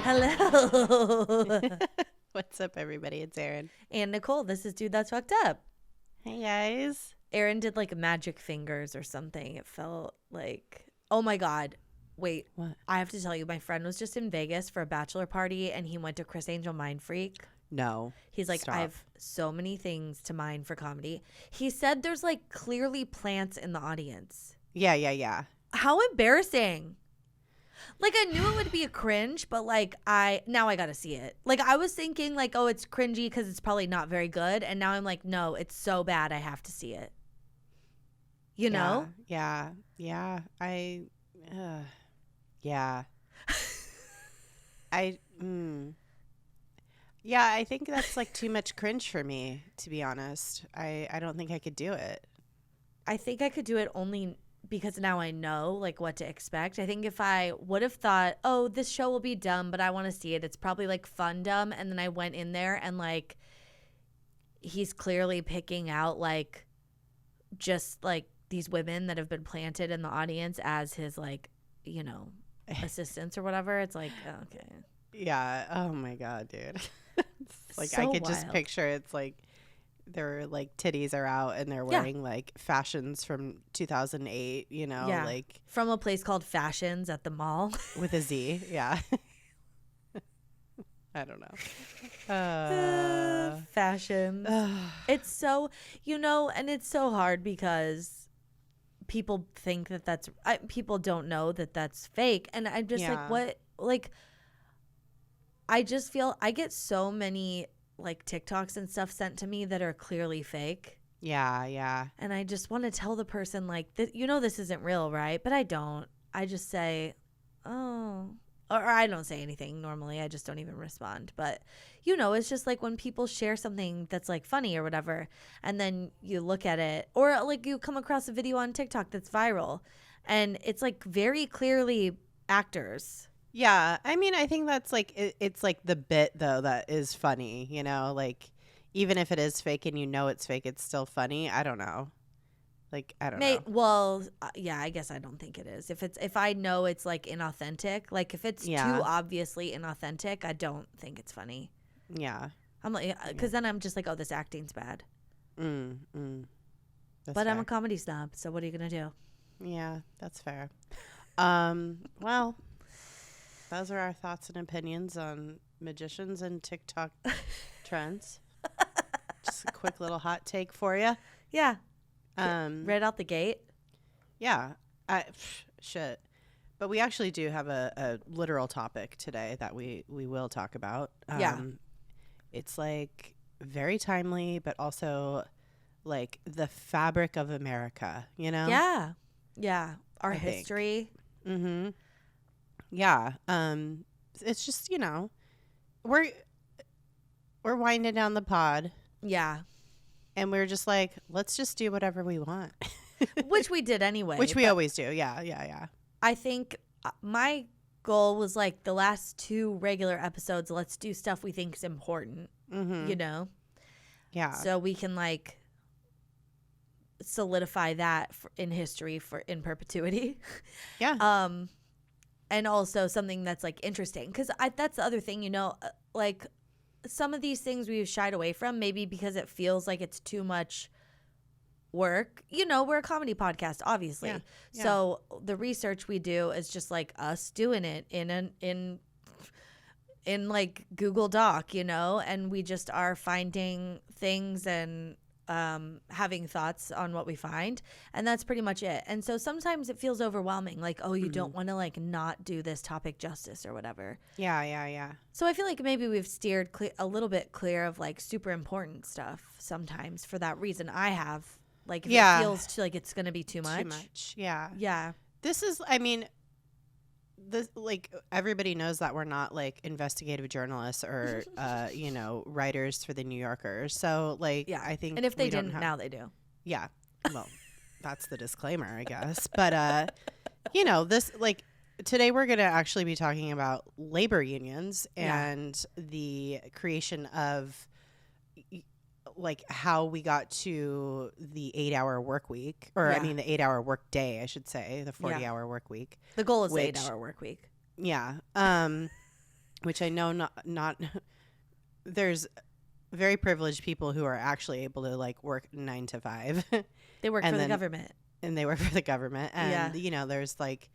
Hello. What's up, everybody? It's Erin. And Nicole, this is Dude That's Fucked Up. Hey, guys. Erin did like magic fingers or something. It felt like, oh my God. Wait, What? I have to tell you, my friend was just in Vegas for a bachelor party and he went to Chris Angel Mind Freak. No. He's like, Stop. I have so many things to mine for comedy. He said there's like clearly plants in the audience. Yeah. How embarrassing. Like, I knew it would be a cringe, but like now I gotta see it. Like, I was thinking like, oh, it's cringy because it's probably not very good, and now I'm like, no, it's so bad I have to see it. You know? Yeah. Yeah. I think that's like too much cringe for me, to be honest. I don't think I could do it. I think I could do it only because now I know like what to expect. I think if I would have thought, oh, this show will be dumb, but I want to see it, it's probably like fun dumb, and then I went in there and like he's clearly picking out like just like these women that have been planted in the audience as his like, you know, assistants or whatever. It's like, oh, okay. Yeah. Oh my God, dude. Like, So I could wild. just picture it's like their like titties are out and they're wearing like fashions from 2008, you know, like from a place called Fashions at the mall. with a Z. Yeah. I don't know. Fashions. It's so, you know, and it's so hard because people think that people don't know that that's fake. And I'm just like, what? Like, I just feel I get so many like TikToks and stuff sent to me that are clearly fake. Yeah. And I just want to tell the person like, you know, this isn't real, right? But I don't. I just say, oh, or I don't say anything normally. I just don't even respond. But, you know, it's just like when people share something that's like funny or whatever, and then you look at it, or like you come across a video on TikTok that's viral and it's like very clearly actors. Yeah. I mean, I think that's like, it's like the bit though that is funny, you know, like even if it is fake and you know it's fake, it's still funny. I don't know. Like, I don't know. Well, yeah, I guess I don't think it is. If I know it's like inauthentic, like if it's too obviously inauthentic, I don't think it's funny. Yeah. I'm like, because then I'm just like, oh, this acting's bad. But fair. I'm a comedy snob, so what are you gonna do? Yeah, that's fair. Well, those are our thoughts and opinions on magicians and TikTok trends. Just a quick little hot take for you. Yeah. Right out the gate. Yeah. Shit. But we actually do have a literal topic today that we will talk about. It's like very timely, but also like the fabric of America, you know? Yeah. Our history. Mm-hmm. Yeah. It's just, you know, we're winding down the pod. Yeah. And we're just like, let's just do whatever we want. Which we did anyway. Which we always do. Yeah. I think my goal was like the last 2 regular episodes, let's do stuff we think is important, you know? Yeah. So we can like solidify that in history in perpetuity. Yeah. And also something that's like interesting. Because that's the other thing, you know, like some of these things we've shied away from maybe because it feels like it's too much work. You know, we're a comedy podcast, obviously. Yeah. So the research we do is just like us doing it in like Google Doc, you know, and we just are finding things and having thoughts on what we find, and that's pretty much it. And so sometimes it feels overwhelming, like, oh, you don't want to like not do this topic justice or whatever. Yeah. So I feel like maybe we've steered a little bit clear of like super important stuff sometimes for that reason. I have like if it feels like it's gonna be too much. Yeah. This is, I mean, this like everybody knows that we're not like investigative journalists or you know, writers for the New Yorker. So like I think, and if they didn't, now they do. Yeah. Well, that's the disclaimer, I guess. But you know, this like today we're going to actually be talking about labor unions and the creation of like how we got to the 8-hour work week, or I mean the 8-hour work day, I should say, the 40-hour work week. The goal is the 8-hour work week. Yeah. which I know not there's very privileged people who are actually able to like work 9 to 5. They work And for the then- government. and they work for the government. And, Yeah. you know, there's like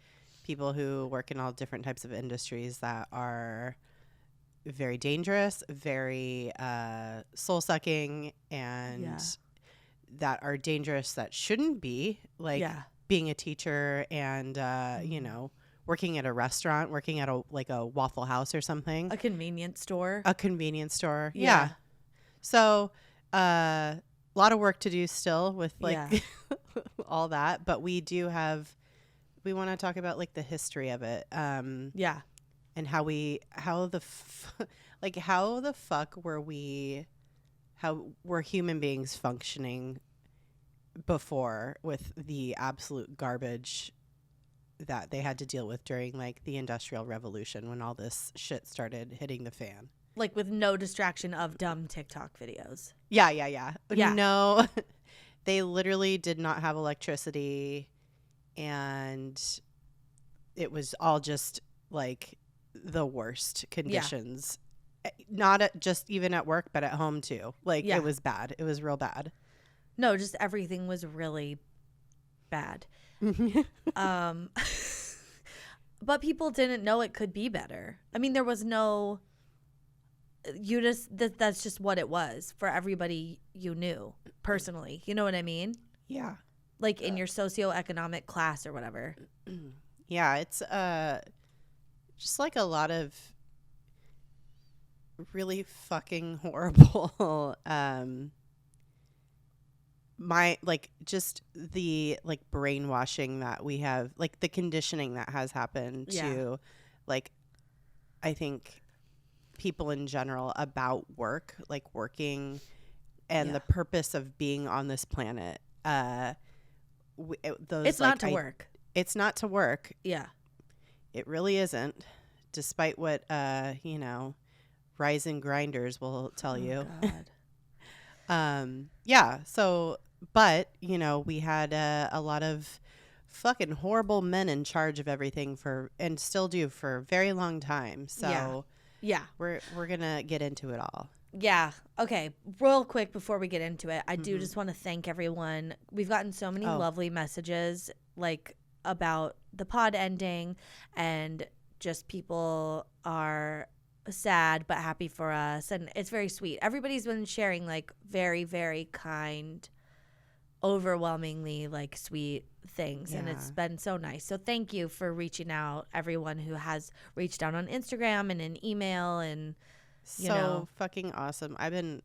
people who work in all different types of industries that are very dangerous, very soul sucking, and Yeah. that are dangerous that shouldn't be, like Yeah. being a teacher and, you Mm. know, working at a restaurant, working at a Waffle House or something, A convenience store. a convenience store. Yeah. Yeah. So, a lot of work to do still with like Yeah. all that, but we want to talk about like the history of it, Yeah. and how the fuck how were human beings functioning before with the absolute garbage that they had to deal with during like the Industrial Revolution when all this shit started hitting the fan. Like with no distraction of dumb TikTok videos. Yeah. Yeah. No, they literally did not have electricity, and it was all just like the worst conditions. Not just even at work, but at home too. Like Yeah. it was bad. It was real bad. No, just everything was really bad. But people didn't know it could be better. I mean, there was no, that's just what it was for everybody you knew personally. You know what I mean? Yeah. Like in your socioeconomic class or whatever. Yeah. It's just like a lot of really fucking horrible just the like brainwashing that we have, like the conditioning that has happened to like I think people in general about work, like working and the purpose of being on this planet. It's not to work. It's not to work. Yeah. It really isn't, despite what you know, rise and grinders will tell you. God. Yeah. So, but you know, we had a lot of fucking horrible men in charge of everything and still do for a very long time. So Yeah. we're gonna get into it all. Yeah. Okay. Real quick before we get into it, I do just want to thank everyone. We've gotten so many lovely messages like about the pod ending, and just people are sad but happy for us, and it's very sweet. Everybody's been sharing like very, very kind, overwhelmingly like sweet things, and it's been so nice. So thank you for reaching out, everyone who has reached out on Instagram and an email, and you know. Fucking awesome. I've been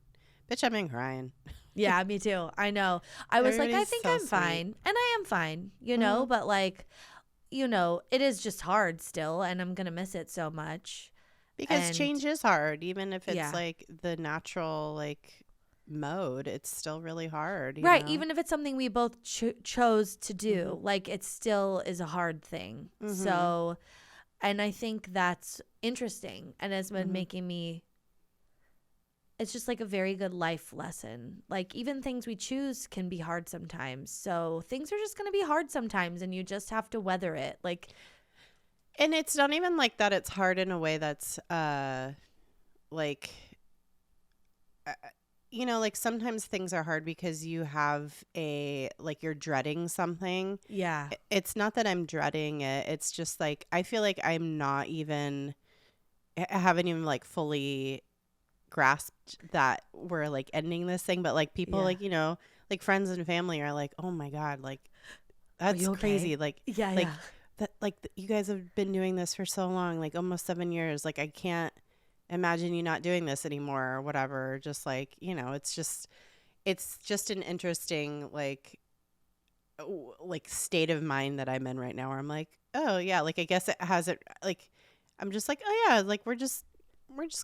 crying. Yeah, me too. I know. I was like, I Everybody's think so I'm sweet. fine, and I am fine, you know, but like, you know, it is just hard still, and I'm gonna miss it so much. Because And- change is hard, even if it's Yeah. like the natural like mode. It's still really hard, you Right, know? even if it's something we both chose to do, like it still is a hard thing. So, and I think that's interesting, and has been making me, it's just like a very good life lesson. Like even things we choose can be hard sometimes. So things are just going to be hard sometimes, and you just have to weather it. Like, And it's not even like that. It's hard in a way that's like, you know, like sometimes things are hard because you have like you're dreading something. yeah. It's not that I'm dreading it. It's just like I feel like I haven't even like fully grasped that we're like ending this thing. But like people like, you know, like friends and family are like, oh my God, like that's you okay? crazy. Like, Yeah, like yeah. that, like you guys have been doing this for so long, like almost 7 years. Like I can't imagine you not doing this anymore or whatever. Just like, you know, it's just an interesting like state of mind that I'm in right now, where I'm like, oh yeah, like I guess it hasn't, like I'm just like, oh yeah, like we're just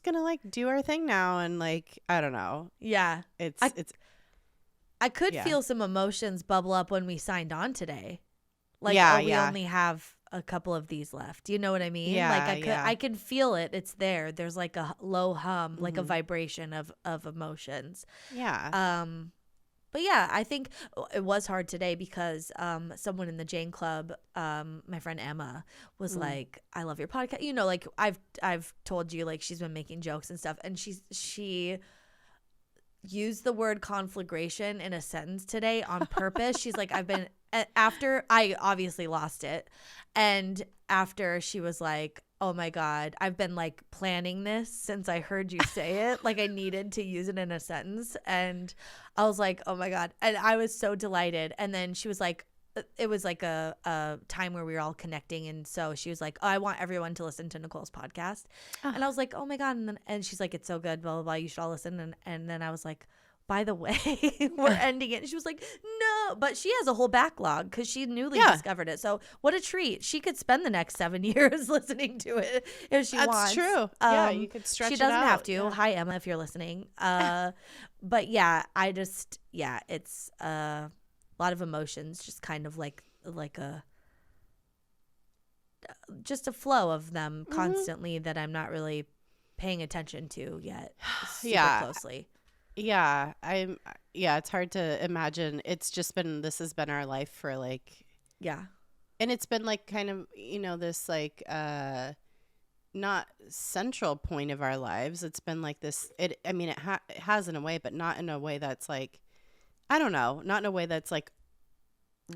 gonna like do our thing now, and like I don't know, Yeah. it's I could feel some emotions bubble up when we signed on today. Like, Yeah, we yeah. only have a couple of these left. You know what I mean? Yeah, like yeah. I can feel it. It's there. There's like a low hum, like a vibration of emotions. yeah. But yeah, I think it was hard today because someone in the Jane Club, my friend Emma, was like, "I love your podcast." You know, like I've told you, like she's been making jokes and stuff, and she used the word conflagration in a sentence today on purpose. She's like, I've been after I obviously lost it, and after she was like, oh my God, I've been like planning this since I heard you say it. Like I needed to use it in a sentence. And I was like, oh my God. And I was so delighted. And then she was like, it was like a time where we were all connecting. And so she was like, oh, I want everyone to listen to Nicole's podcast. And I was like, oh my God. And she's like, it's so good, blah, blah, blah. You should all listen. And then I was like, by the way, we're ending it. And she was like, no. But she has a whole backlog because she newly discovered it. So what a treat. She could spend the next 7 years listening to it if she wants. That's true. Yeah, you could stretch it out. She doesn't have to. Yeah. Hi, Emma, if you're listening. But yeah, it's a lot of emotions, just kind of like just a flow of them constantly that I'm not really paying attention to yet super closely. Yeah, it's hard to imagine. This has been our life for like, and it's been like kind of, this like not central point of our lives. It's been like this, it has in a way, but not in a way that's like, I don't know, not in a way that's like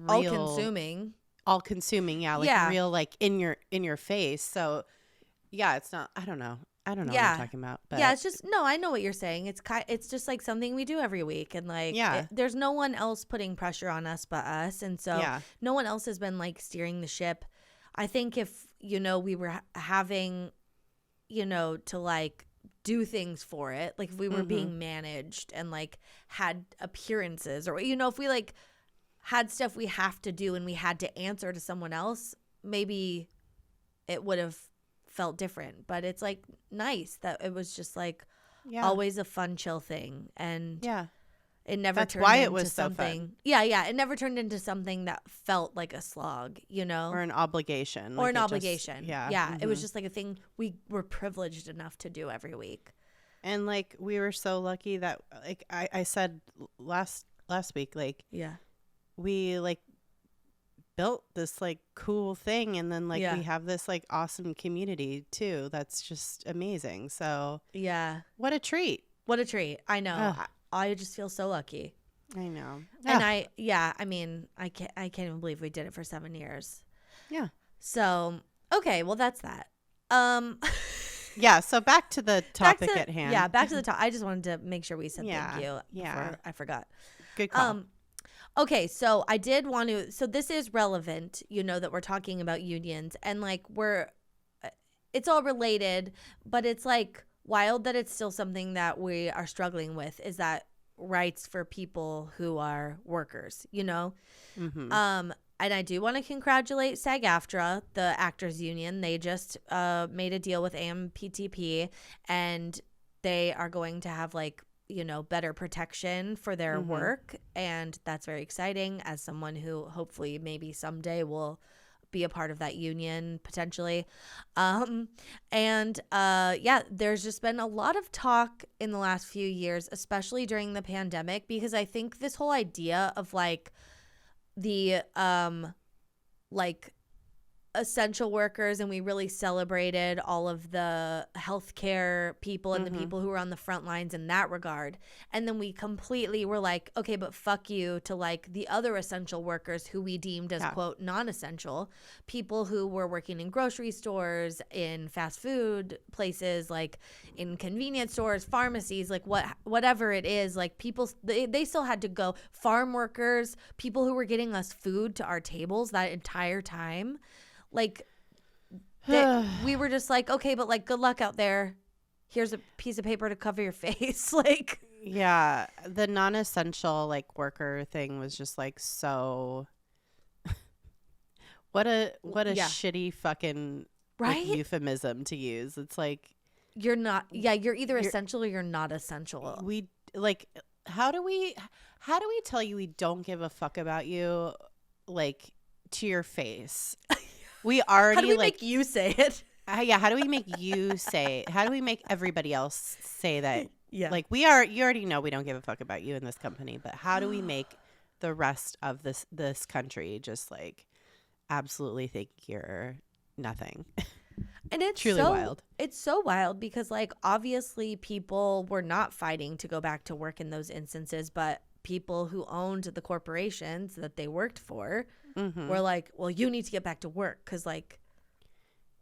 real, all consuming. Yeah. Like real, like in your face. So yeah, it's not, I don't know what I'm talking about. But yeah, it's just, no, I know what you're saying. It's just like something we do every week. And like, there's no one else putting pressure on us but us. And so no one else has been like steering the ship. I think if, we were having, to like do things for it, like if we were being managed and like had appearances or, if we like had stuff we have to do and we had to answer to someone else, maybe it would have felt different. But it's like nice that it was just like always a fun, chill thing. And it never turned into something. It never turned into something that felt like a slog, or an obligation. Or an obligation. It was just like a thing we were privileged enough to do every week. And like we were so lucky that like I said last week, like we like built this like cool thing, and then like we have this like awesome community too that's just amazing. So what a treat. I know. I just feel so lucky. I know. And I can't even believe we did it for 7 years. So okay, well that's that. So back to the topic at hand. Back to the topic. I just wanted to make sure we said thank you before I forgot. Good call. Okay, so I did want to, so this is relevant, that we're talking about unions, and like it's all related, but it's like wild that it's still something that we are struggling with, is that rights for people who are workers, and I do want to congratulate SAG-AFTRA, the actors union. They just made a deal with AMPTP, and they are going to have like, better protection for their work. And that's very exciting as someone who hopefully maybe someday will be a part of that union potentially. There's just been a lot of talk in the last few years, especially during the pandemic, because I think this whole idea of like the like essential workers, and we really celebrated all of the healthcare people and the people who were on the front lines in that regard. And then we completely were like, okay, but fuck you to like the other essential workers who we deemed as quote non-essential, people who were working in grocery stores, in fast food places, like in convenience stores, pharmacies, like whatever it is, like people, they still had to go. Farm workers, people who were getting us food to our tables that entire time. Like we were just like, okay, but like good luck out there. Here's a piece of paper to cover your face. Like, the non-essential like worker thing was just like so what a shitty fucking like, euphemism to use. It's like you're either essential or you're not essential. We like how do we tell you we don't give a fuck about you, like, to your face? We already how do we like make you say it? How do we make you say it? How do we make everybody else say that Yeah. Like you already know we don't give a fuck about you in this company, but how do we make the rest of this country just like absolutely think you're nothing? And it's truly wild. It's so wild because like obviously people were not fighting to go back to work in those instances, but people who owned the corporations that they worked for were like, well, you need to get back to work because like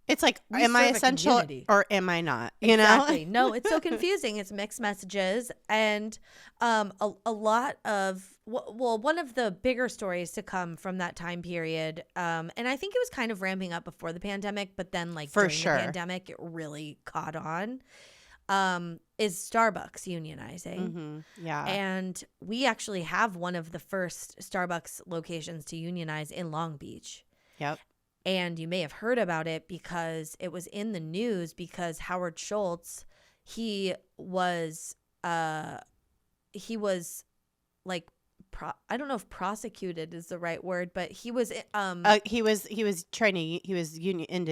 it's like, am I essential or am I not? You exactly. know? No, it's so confusing. It's mixed messages. And a lot of, well, one of the bigger stories to come from that time period, and I think it was kind of ramping up before the pandemic, but then like during the pandemic, it really caught on, is Starbucks unionizing. Yeah. And we actually have one of the first Starbucks locations to unionize in Long Beach. Yep. And you may have heard about it because it was in the news because Howard Schultz, he was like, I don't know if prosecuted is the right word, but he was into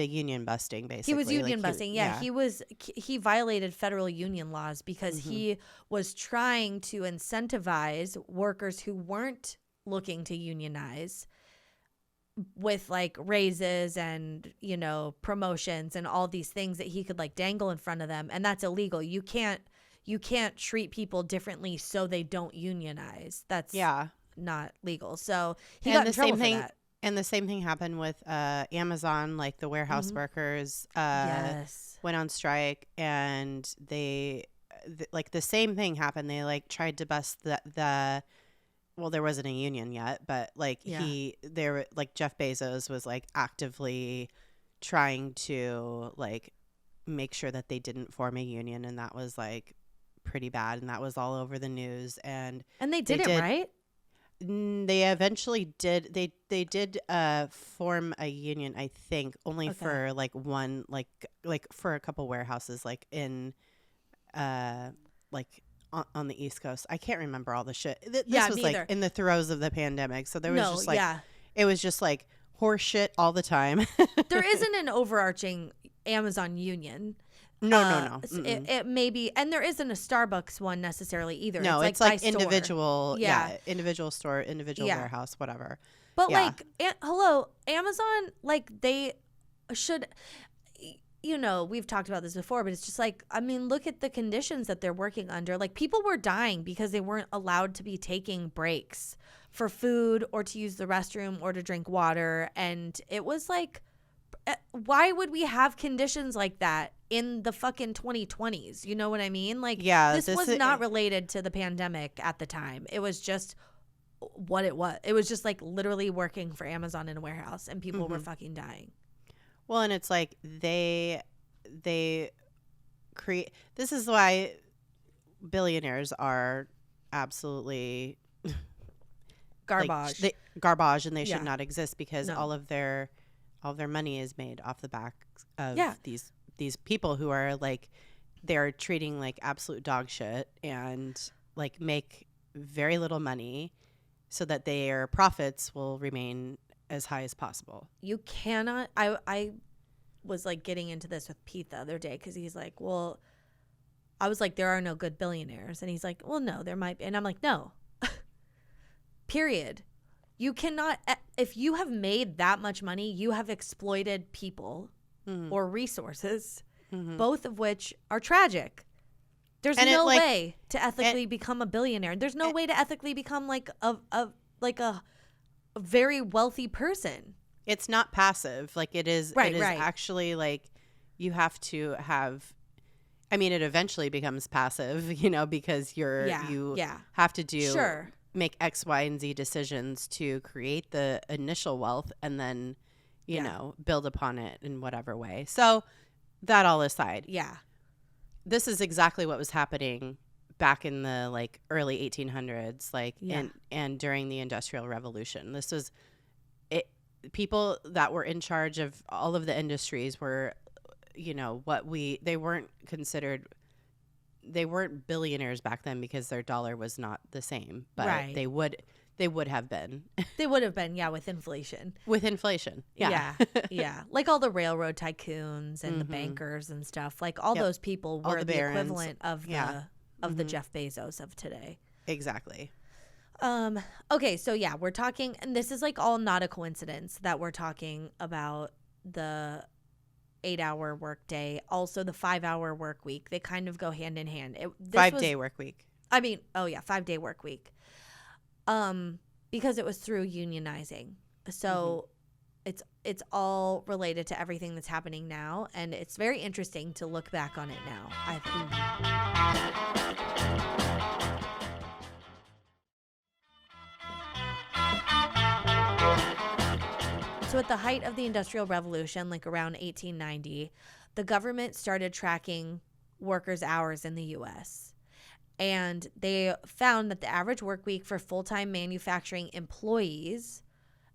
union busting, basically. He was union busting. Yeah. He violated federal union laws because he was trying to incentivize workers who weren't looking to unionize with like raises and, you know, promotions and all these things that he could like dangle in front of them. And that's illegal. You can't treat people differently so they don't unionize. That's not legal. So he got in trouble for that. And the same thing happened with Amazon, like the warehouse workers went on strike, and like the same thing happened. They like tried to bust the well, there wasn't a union yet, but like Jeff Bezos was like actively trying to like make sure that they didn't form a union, and that was like pretty bad, and that was all over the news. And they did it right. They eventually did. They did form a union, I think, only for like one like for a couple warehouses, like in like on the East Coast. I can't remember all the shit. This was like in the throes of the pandemic, so there was just like it was just like horse shit all the time. There isn't an overarching Amazon union. No. It may be, and there isn't a Starbucks one necessarily either. No, it's like individual, store. Individual store, individual warehouse, whatever. But like, hello, Amazon, like they should. You know, we've talked about this before, but it's just like, I mean, look at the conditions that they're working under. Like, people were dying because they weren't allowed to be taking breaks for food or to use the restroom or to drink water. And it was like, why would we have conditions like that in the fucking 2020s? You know what I mean? Like, this was not related to the pandemic at the time. It was just what it was. It was just like literally working for Amazon in a warehouse, and people were fucking dying. Well, and it's like they create. This is why billionaires are absolutely garbage. Garbage, and they should not exist, because all of their money is made off the back of these people who are like, they're treating like absolute dog shit and like make very little money so that their profits will remain as high as possible. You cannot. I was like getting into this with Pete the other day, because he's like, well, I was like, there are no good billionaires, and he's like, well, no, there might be, and I'm like, no. Period. You cannot. If you have made that much money, you have exploited people or resources, both of which are tragic. There's no way to ethically become a billionaire. There's no way to ethically become like a very wealthy person. It's not passive. Like it is. Right, it is actually like you have to have. I mean, it eventually becomes passive, you know, because you have to do make X, Y, and Z decisions to create the initial wealth, and then you know, build upon it in whatever way. So that all aside, this is exactly what was happening back in the like early 1800s, like and during the Industrial Revolution. This was it. People that were in charge of all of the industries were, you know, they weren't billionaires back then because their dollar was not the same, but they would have been. They would have been, with inflation. With inflation, yeah. Like all the railroad tycoons and the bankers and stuff. Like all those people were the equivalent of of the Jeff Bezos of today. Exactly. Okay, so yeah, we're talking, and this is like all not a coincidence that we're talking about the 8-hour workday, also the 5-hour work week. They kind of go hand in hand. 5-day work week. I mean, 5-day work week. Because it was through unionizing. So it's all related to everything that's happening now, and it's very interesting to look back on it now, I think. So at the height of the Industrial Revolution, like around 1890, the government started tracking workers' hours in the U.S., and they found that the average work week for full-time manufacturing employees,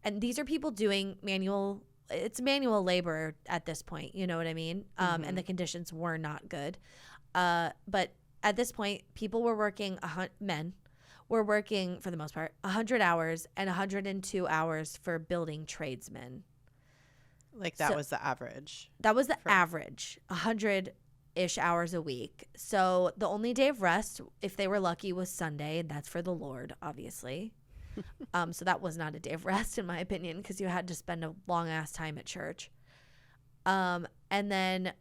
and these are people doing manual labor at this point, you know what I mean? And the conditions were not good. But at this point, people were working, men were working for the most part 100 hours and 102 hours for building tradesmen. Like that was the average. That was the average, 100-ish hours a week. So the only day of rest, if they were lucky, was Sunday, and that's for the Lord, obviously. So that was not a day of rest, in my opinion, because you had to spend a long-ass time at church. And then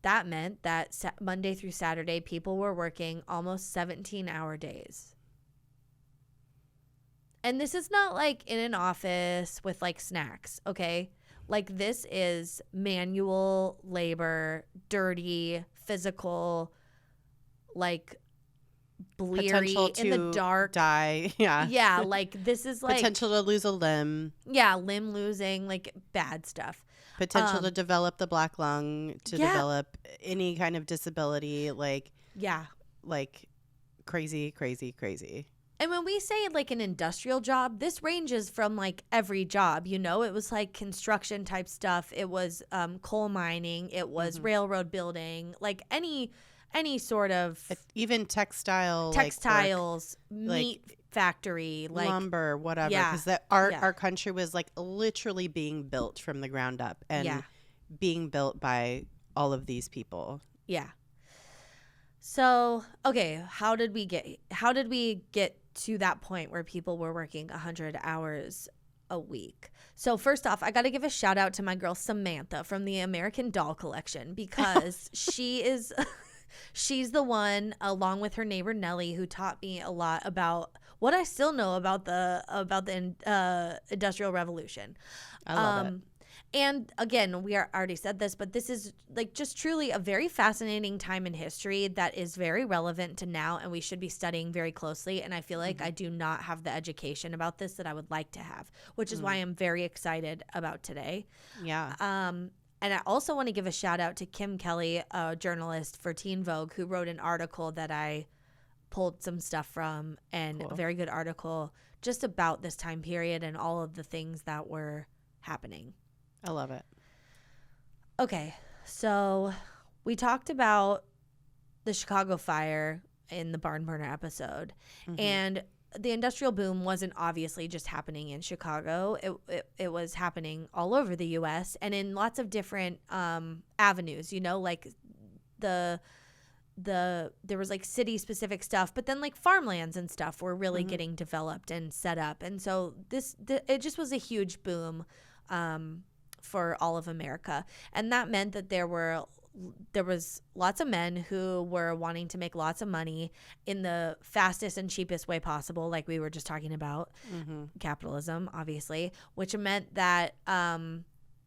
that meant that Monday through Saturday, people were working almost 17-hour days. And this is not like in an office with like snacks, okay? Like this is manual labor, dirty, physical, like bleary in the dark. Die. Yeah. Yeah, like this is like potential to lose a limb. Yeah, limb losing, like bad stuff. Potential to develop the black lung, to develop any kind of disability, like crazy. And when we say like an industrial job, this ranges from like every job, you know, it was like construction type stuff. It was coal mining. It was railroad building, like any sort of even textiles, meat factory, like lumber, whatever. Because our country was like literally being built from the ground up and being built by all of these people. Yeah. So, okay, how did we get to that point where people were working 100 hours a week? So first off, I got to give a shout out to my girl Samantha from the American Doll Collection, because she's the one, along with her neighbor Nellie, who taught me a lot about what I still know about the Industrial Revolution. I love it. And again, we already said this, but this is like just truly a very fascinating time in history that is very relevant to now, and we should be studying very closely. And I feel like I do not have the education about this that I would like to have, which is why I'm very excited about today. Yeah. And I also want to give a shout out to Kim Kelly, a journalist for Teen Vogue, who wrote an article that I pulled some stuff from, and a very good article just about this time period and all of the things that were happening. I love it. Okay, so we talked about the Chicago fire in the barn burner episode, and the industrial boom wasn't obviously just happening in Chicago. It was happening all over the U.S. and in lots of different avenues. You know, like there was like city specific stuff, but then like farmlands and stuff were really getting developed and set up, and so it just was a huge boom for all of America. And that meant that there was lots of men who were wanting to make lots of money in the fastest and cheapest way possible, like we were just talking about, capitalism, obviously, which meant that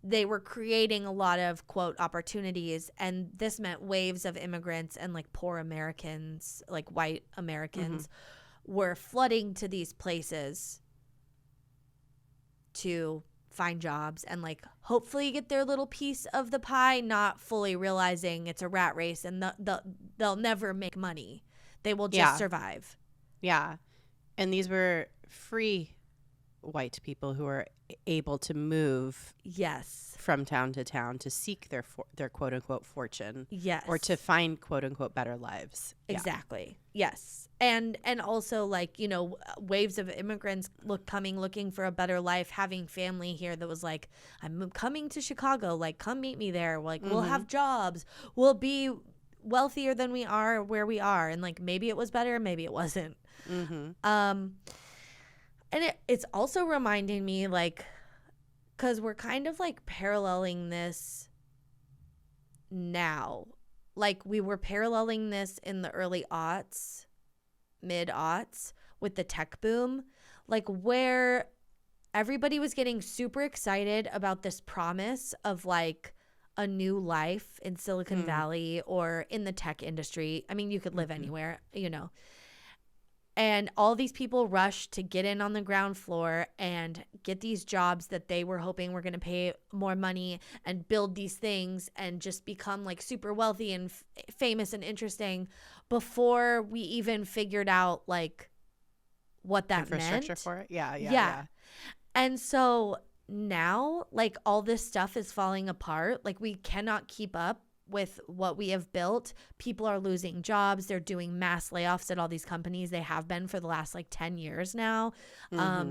they were creating a lot of, quote, opportunities. And this meant waves of immigrants and like poor Americans, like white Americans, were flooding to these places to find jobs and like hopefully get their little piece of the pie, not fully realizing it's a rat race and they'll never make money. They will just survive. Yeah. And these were free white people who were able to move from town to town to seek their quote unquote fortune. Yes. Or to find quote unquote better lives. Exactly. Yes. And also, like, you know, waves of immigrants looking for a better life, having family here that was like, I'm coming to Chicago, like, come meet me there, like, we'll have jobs, we'll be wealthier than we are where we are, and like maybe it was better, maybe it wasn't. And it's also reminding me, like, because we're kind of like paralleling this now. Like we were paralleling this in the early aughts, mid aughts, with the tech boom, like where everybody was getting super excited about this promise of like a new life in Silicon Valley or in the tech industry. I mean, you could live anywhere, you know. And all these people rushed to get in on the ground floor and get these jobs that they were hoping were going to pay more money and build these things and just become like super wealthy and famous and interesting before we even figured out like what that infrastructure meant. for it. Yeah. And so now, like, all this stuff is falling apart. Like, we cannot keep up with what we have built. People are losing jobs. They're doing mass layoffs at all these companies. They have been for the last like 10 years now,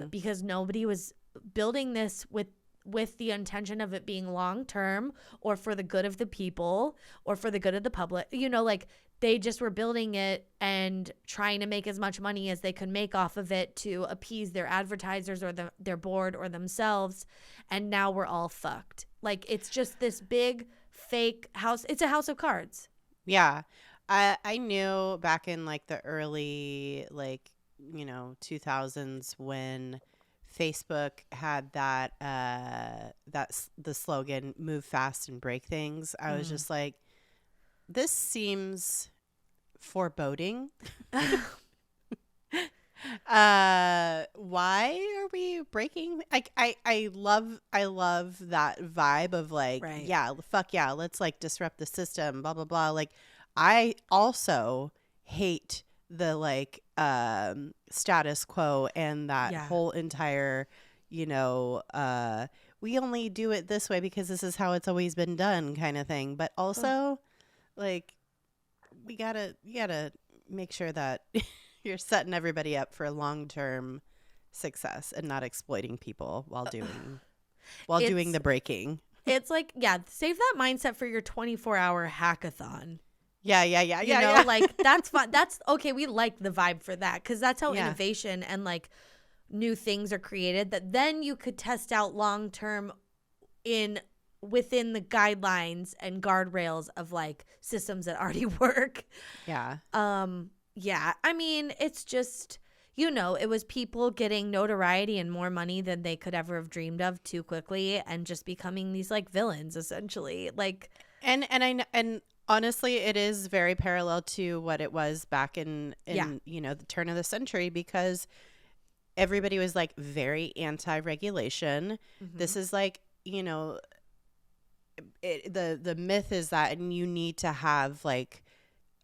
because nobody was building this with the intention of it being long term or for the good of the people or for the good of the public. You know, like they just were building it and trying to make as much money as they could make off of it to appease their advertisers or their board or themselves. And now we're all fucked. Like it's just this big fake house. It's a house of cards. Yeah. I knew back in like the early, like, 2000s when Facebook had that, the slogan, move fast and break things. I was just like, this seems foreboding. Why are we breaking? Like, I love that vibe of like, Right. yeah, fuck yeah, let's like disrupt the system, blah blah blah. Like, I also hate the like status quo and that whole entire, we only do it this way because this is how it's always been done kind of thing. But also, like, you gotta make sure that you're setting everybody up for long-term success and not exploiting people while doing the breaking. It's like, save that mindset for your 24-hour hackathon. Yeah. You know, like that's fun. That's okay. We like the vibe for that because that's how innovation and like new things are created that then you could test out long-term within the guidelines and guardrails of like systems that already work. Yeah. Yeah. I mean, it's just, it was people getting notoriety and more money than they could ever have dreamed of too quickly and just becoming these like villains essentially. Like, and honestly, it is very parallel to what it was back in the turn of the century because everybody was like very anti-regulation. This is like, the myth is that you need to have like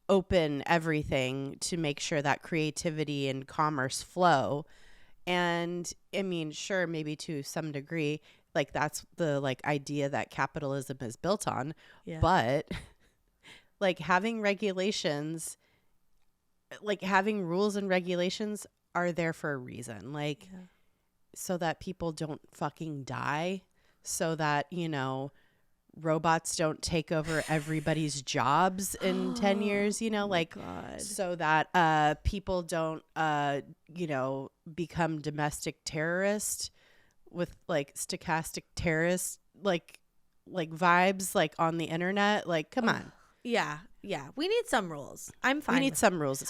open everything to make sure that creativity and commerce flow. And I mean, sure, maybe to some degree, like that's the like idea that capitalism is built on. Yeah. But like having regulations, like having rules and regulations are there for a reason. Like so that people don't fucking die, so that, robots don't take over everybody's jobs in 10 years, like God. So that people don't, become domestic terrorists with like stochastic terrorist, like vibes, like on the internet. Like, come on. Yeah. We need some rules. I'm fine. We need some rules.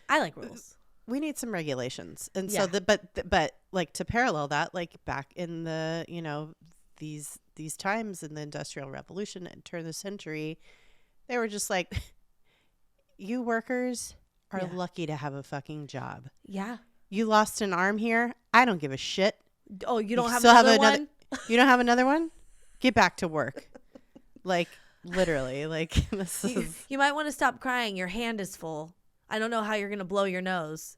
I like rules. We need some regulations. And so but like to parallel that, like back in the, these times in the Industrial Revolution and turn of the century, they were just like, you workers are lucky to have a fucking job. Yeah. You lost an arm here. I don't give a shit. Oh, you don't have another one? You don't have another one? Get back to work. Like, literally, like this is. You might want to stop crying. Your hand is full. I don't know how you're going to blow your nose.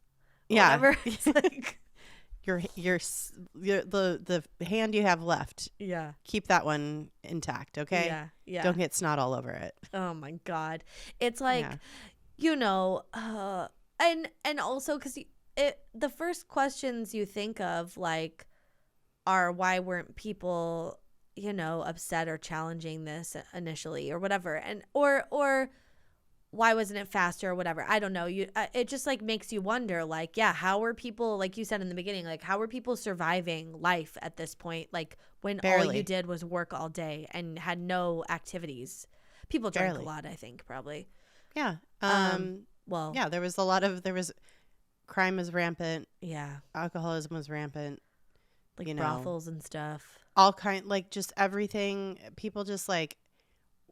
Yeah. Whatever. It's like... the hand you have left. Yeah. Keep that one intact, okay? Yeah. Don't get snot all over it. Oh my God. It's like, and also because the first questions you think of like are why weren't people, upset or challenging this initially or whatever, and or why wasn't it faster or whatever? I don't know. It just like makes you wonder, like, yeah, how were people, like you said in the beginning, like how were people surviving life at this point? Like when all you Barely. did was work all day and had no activities. People drank a Barely. lot, I think, probably. Yeah. Well, Yeah, there was crime was rampant, yeah, alcoholism was rampant, like you know, brothels and stuff. all kind, like just everything. People just like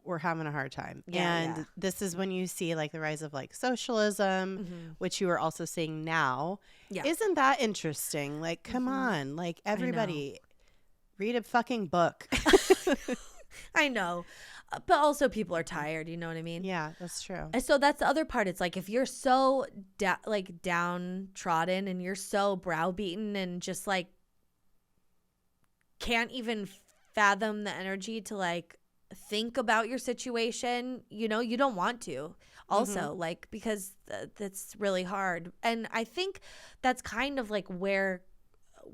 were having a hard time. Yeah, And yeah. this is when you see like the rise of like socialism, Mm-hmm. which you are also seeing now. Yeah. Isn't that interesting? Like, come on, like everybody read a fucking book. I know. But also people are tired, you know what I mean? Yeah, that's true. And so that's the other part. It's like if you're so like downtrodden and you're so browbeaten and just like can't even fathom the energy to like think about your situation, you know, you don't want to also like because that's really hard. And I think that's kind of like where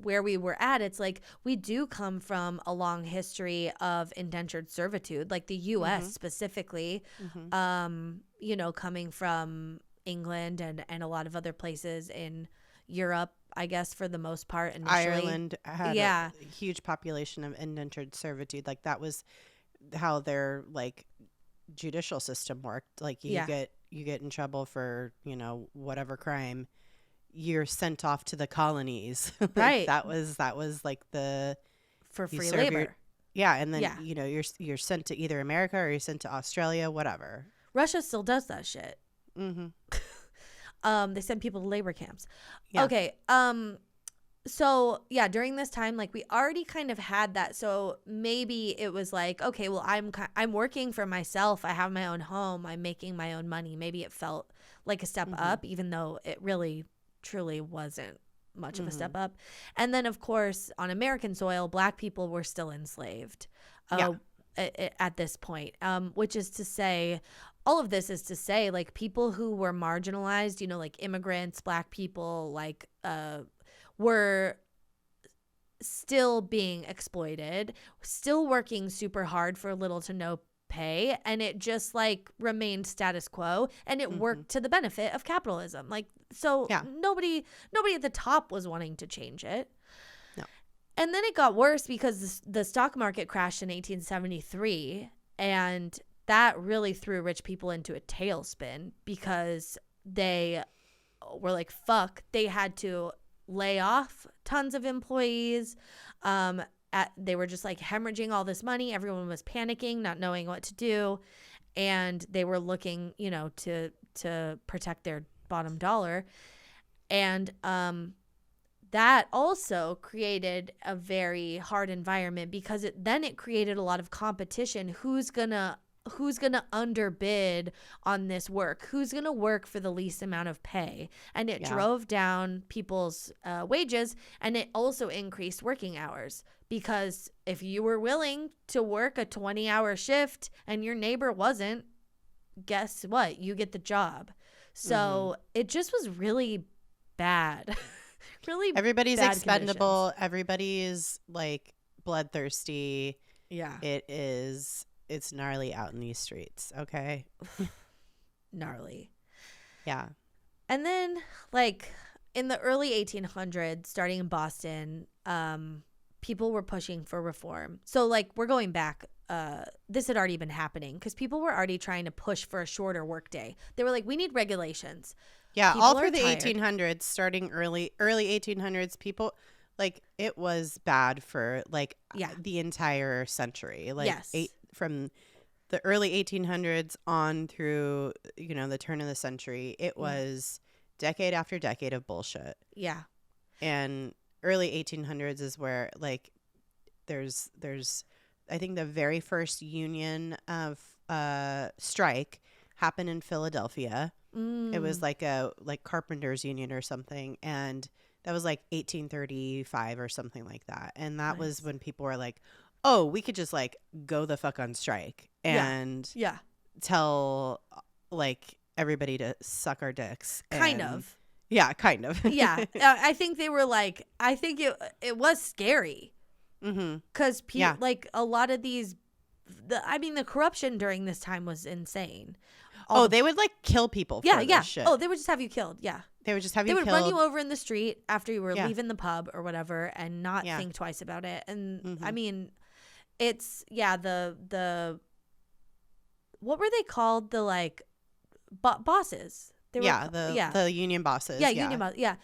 we were at. It's like we do come from a long history of indentured servitude, like the US specifically, you know, coming from England and a lot of other places in Europe, I guess, for the most part initially. Ireland had a huge population of indentured servitude. Like that was how their like judicial system worked. Like you get in trouble for, you know, whatever crime, you're sent off to the colonies. Like, right. That was like the for free labor. And then you know you're sent to either America or you're sent to Australia, whatever. Russia still does that shit. They send people to labor camps. Yeah. Okay. So yeah, during this time, like we already kind of had that. So maybe it was like, okay, well, I'm working for myself. I have my own home. I'm making my own money. Maybe it felt like a step up, even though it really truly wasn't much of a step up. And then of course on American soil, Black people were still enslaved at this point, which is to say, all of this is to say like people who were marginalized, you know, like immigrants, Black people, like were still being exploited, still working super hard for little to no pay, and it just like remained status quo, and it worked to the benefit of capitalism. Like so nobody at the top was wanting to change it. No. And then it got worse because the stock market crashed in 1873, and that really threw rich people into a tailspin because they were like, fuck, they had to lay off tons of employees. They were just like hemorrhaging all this money. Everyone was panicking, not knowing what to do, and they were looking, you know, to protect their bottom dollar. And that also created a very hard environment because it created a lot of competition. Who's gonna underbid on this work? Who's gonna work for the least amount of pay? And it drove down people's wages, and it also increased working hours because if you were willing to work a 20-hour shift and your neighbor wasn't, guess what? You get the job. So it just was really bad. Really, everybody's bad expendable. conditions. Everybody's like bloodthirsty. Yeah, It's gnarly out in these streets. Okay. gnarly. Yeah. And then like in the early 1800s, starting in Boston, people were pushing for reform. So like we're going back. This had already been happening because people were already trying to push for a shorter workday. They were like, we need regulations. Yeah, People all through are the tired. 1800s, starting early 1800s, people like it was bad for like the entire century. Like from the early 1800s on through, you know, the turn of the century, it was decade after decade of bullshit. Yeah. And early 1800s is where like there's I think the very first union of strike happened in Philadelphia. It was like a carpenters union or something, and that was like 1835 or something like that. And that was when people were like, oh, we could just like go the fuck on strike and tell like everybody to suck our dicks. Kind of. Yeah, kind of. Yeah. I think they were like, I think it was scary. Because like a lot of these, the corruption during this time was insane. They would like kill people for yeah. this shit. Oh, they would just have you killed. Yeah. They would just have you They would killed. run you over in the street after you were leaving the pub or whatever and not think twice about it. And I mean, it's, the what were they called? The like bosses. They were, the union bosses. Yeah, union bosses. Yeah.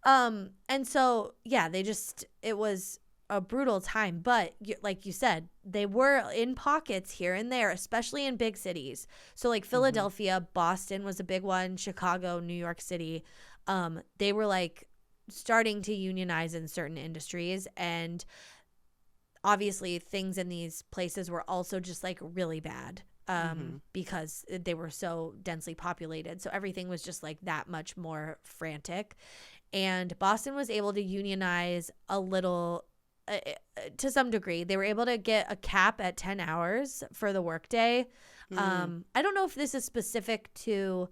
And so, it was a brutal time. But like you said, they were in pockets here and there, especially in big cities. So like Philadelphia, Boston was a big one, Chicago, New York City. They were like starting to unionize in certain industries, and obviously things in these places were also just like really bad because they were so densely populated. So everything was just like that much more frantic. And Boston was able to unionize a little to some degree. They were able to get a cap at 10 hours for the workday. I don't know if this is specific to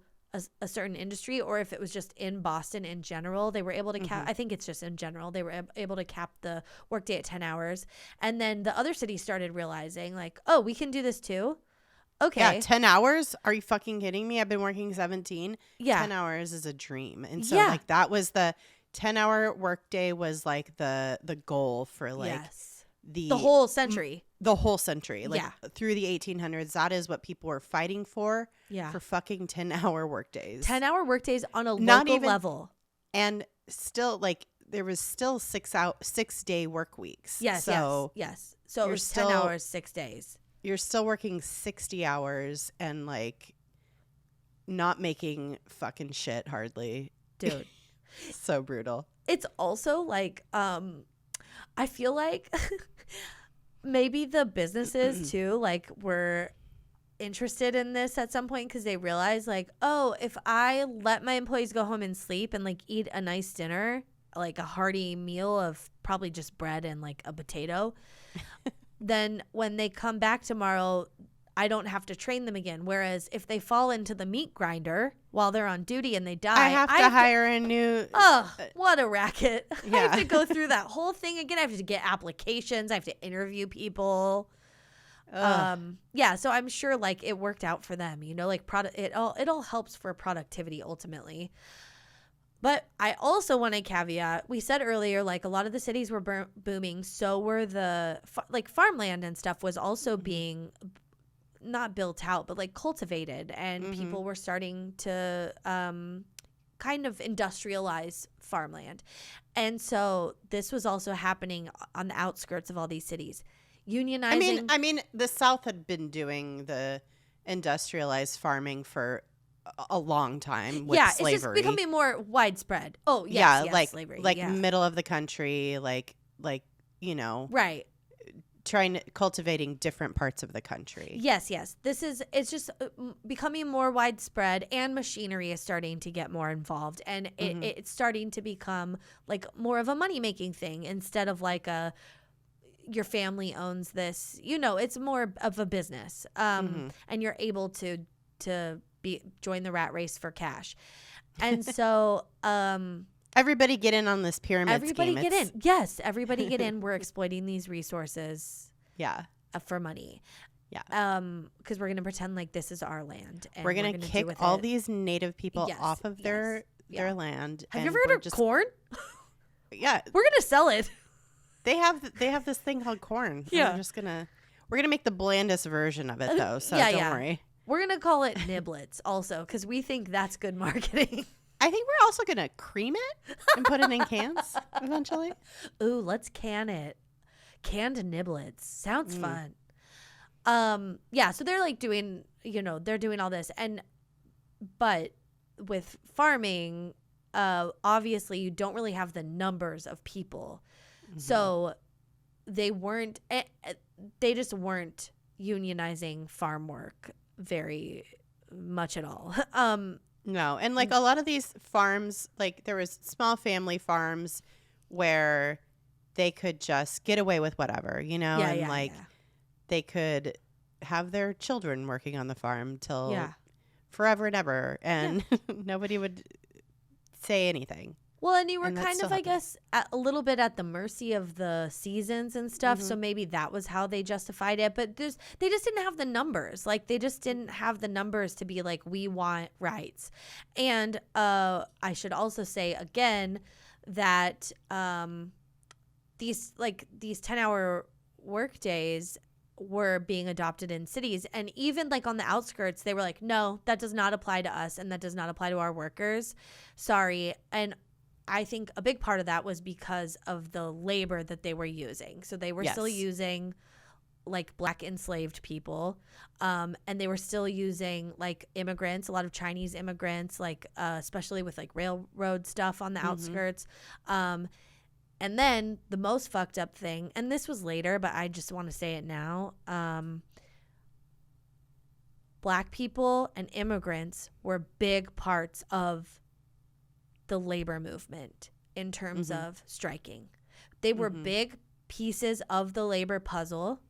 a certain industry or if it was just in Boston in general. They were able to cap, I think it's just in general, they were able to cap the workday at 10 hours. And then the other cities started realizing like, oh, we can do this too. Okay. Yeah, 10 hours? Are you fucking kidding me? I've been working 17. Yeah. 10 hours is a dream. And so like that was the 10-hour workday was like the goal for like the whole century. The whole century. Like through the 1800s, that is what people were fighting for. Yeah. For fucking 10-hour workdays. 10-hour workdays on a local level. And still like there was still 6-day work weeks. Yes. So it was 10 hours, 6 days. You're still working 60 hours and like not making fucking shit hardly. Dude. So brutal. It's also like, I feel like maybe the businesses too, like were interested in this at some point because they realized like, oh, if I let my employees go home and sleep and like eat a nice dinner, like a hearty meal of probably just bread and like a potato, then when they come back tomorrow, I don't have to train them again. Whereas if they fall into the meat grinder while they're on duty and they die, I have to hire a new. Oh, what a racket. I have to go through that whole thing again. I have to get applications. I have to interview people. So I'm sure like it worked out for them, you know, like it all helps for productivity ultimately. But I also want to caveat, we said earlier, like a lot of the cities were booming. So were the like farmland and stuff was also being not built out, but like cultivated, and people were starting to kind of industrialize farmland. And so this was also happening on the outskirts of all these cities. Unionizing. I mean, the South had been doing the industrialized farming for a long time with slavery. It's just becoming more widespread. Oh, yes, like slavery. Like middle of the country, like you know, right. Cultivating different parts of the country. Yes. It's just becoming more widespread, and machinery is starting to get more involved, and it's starting to become like more of a money-making thing instead of like your family owns this, you know, it's more of a business. And you're able to join the rat race for cash. And so everybody get in on this pyramid everybody scheme. Get in. Yes, everybody get in. We're exploiting these resources for money. Yeah. Because we're going to pretend like this is our land. And we're going to kick all these native people off of their land. Have you ever heard of corn? Yeah. We're going to sell it. They have this thing called corn. Yeah. We're going to make the blandest version of it though. So don't worry. We're going to call it niblets also, because we think that's good marketing. I think we're also going to cream it and put it in cans eventually. Ooh, let's can it. Canned niblets. Sounds fun. So they're like doing, you know, they're doing all this. But with farming, obviously you don't really have the numbers of people. So they just weren't unionizing farm work very much at all. No. And like a lot of these farms, like there was small family farms where they could just get away with whatever, you know, they could have their children working on the farm till forever and ever, and nobody would say anything. Well, and you were And that kind still of, I happens. guess, a little bit at the mercy of the seasons and stuff. So Mhm. maybe that was how they justified it. But they just didn't have the numbers. Like, they just didn't have the numbers to be like, we want rights. And I should also say again that these 10-hour work days were being adopted in cities, and even like on the outskirts they were like, no, that does not apply to us and that does not apply to our workers, sorry. And I think a big part of that was because of the labor that they were using. So they were still Yes. using like black enslaved people, and they were still using like immigrants, a lot of Chinese immigrants, like especially with like railroad stuff on the outskirts. And then the most fucked up thing, and this was later, but I just want to say it now, black people and immigrants were big parts of the labor movement in terms of striking. They were big pieces of the labor puzzle,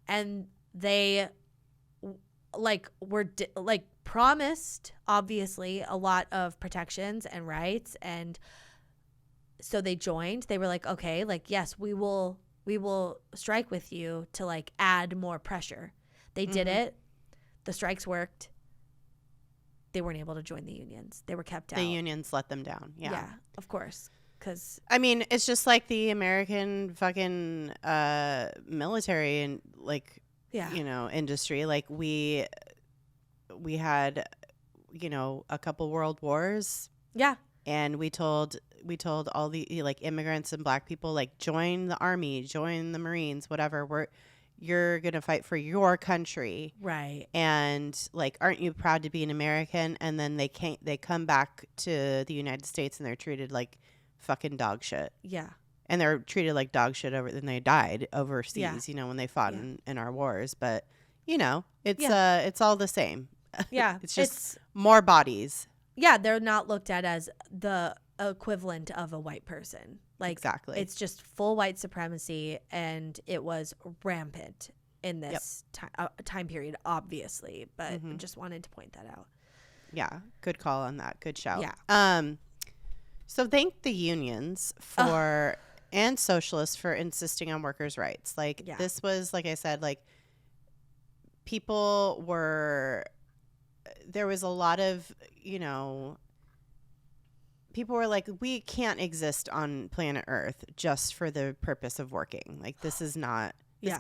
and they were promised, obviously, a lot of protections and rights. And so they joined. They were like, okay, like, yes, we will strike with you to like add more pressure. They did it. The strikes worked. They weren't able to join the unions. They were kept out. The unions let them down. Yeah, of course. Because I mean, it's just like the American fucking military and like industry. Like we had a couple world wars. Yeah. And we told all the like immigrants and black people, like, join the army, join the Marines, whatever. You're gonna fight for your country, right? And like, aren't you proud to be an American? And then they come back to the United States and they're treated like fucking dog shit. Yeah. And they're treated like dog shit and they died overseas, when they fought in our wars. But it's all the same. Yeah. It's just more bodies. Yeah, they're not looked at as the equivalent of a white person. Like, exactly. It's just full white supremacy, and it was rampant in this time period, obviously. But I just wanted to point that out. Yeah, good call on that. Good shout. Yeah. So thank the unions for and socialists for insisting on workers' rights. Like, this was, like I said, like, there was a lot of, people were like, we can't exist on planet Earth just for the purpose of working. Like, this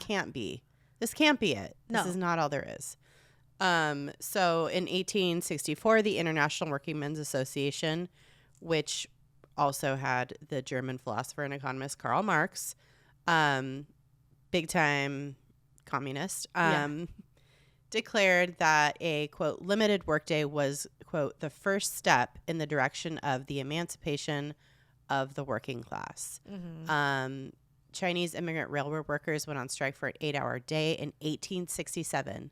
can't be it. This is not all there is. So in 1864, the International Working Men's Association, which also had the German philosopher and economist Karl Marx, big time communist, declared that a, quote, limited workday was, quote, the first step in the direction of the emancipation of the working class. Chinese immigrant railroad workers went on strike for an 8-hour day in 1867.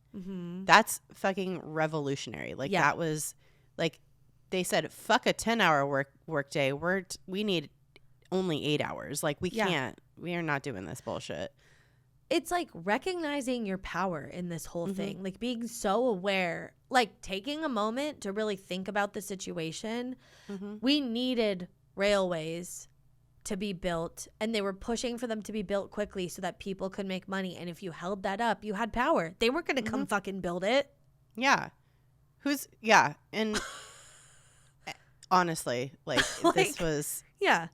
That's fucking revolutionary. Like, that was, like, they said, fuck a 10-hour work day. We need only 8 hours. Like, we are not doing this bullshit. It's like recognizing your power in this whole thing, like being so aware, like taking a moment to really think about the situation. We needed railways to be built, and they were pushing for them to be built quickly so that people could make money. And if you held that up, you had power. They weren't going to come fucking build it. Yeah. And honestly, like, this was. Yeah.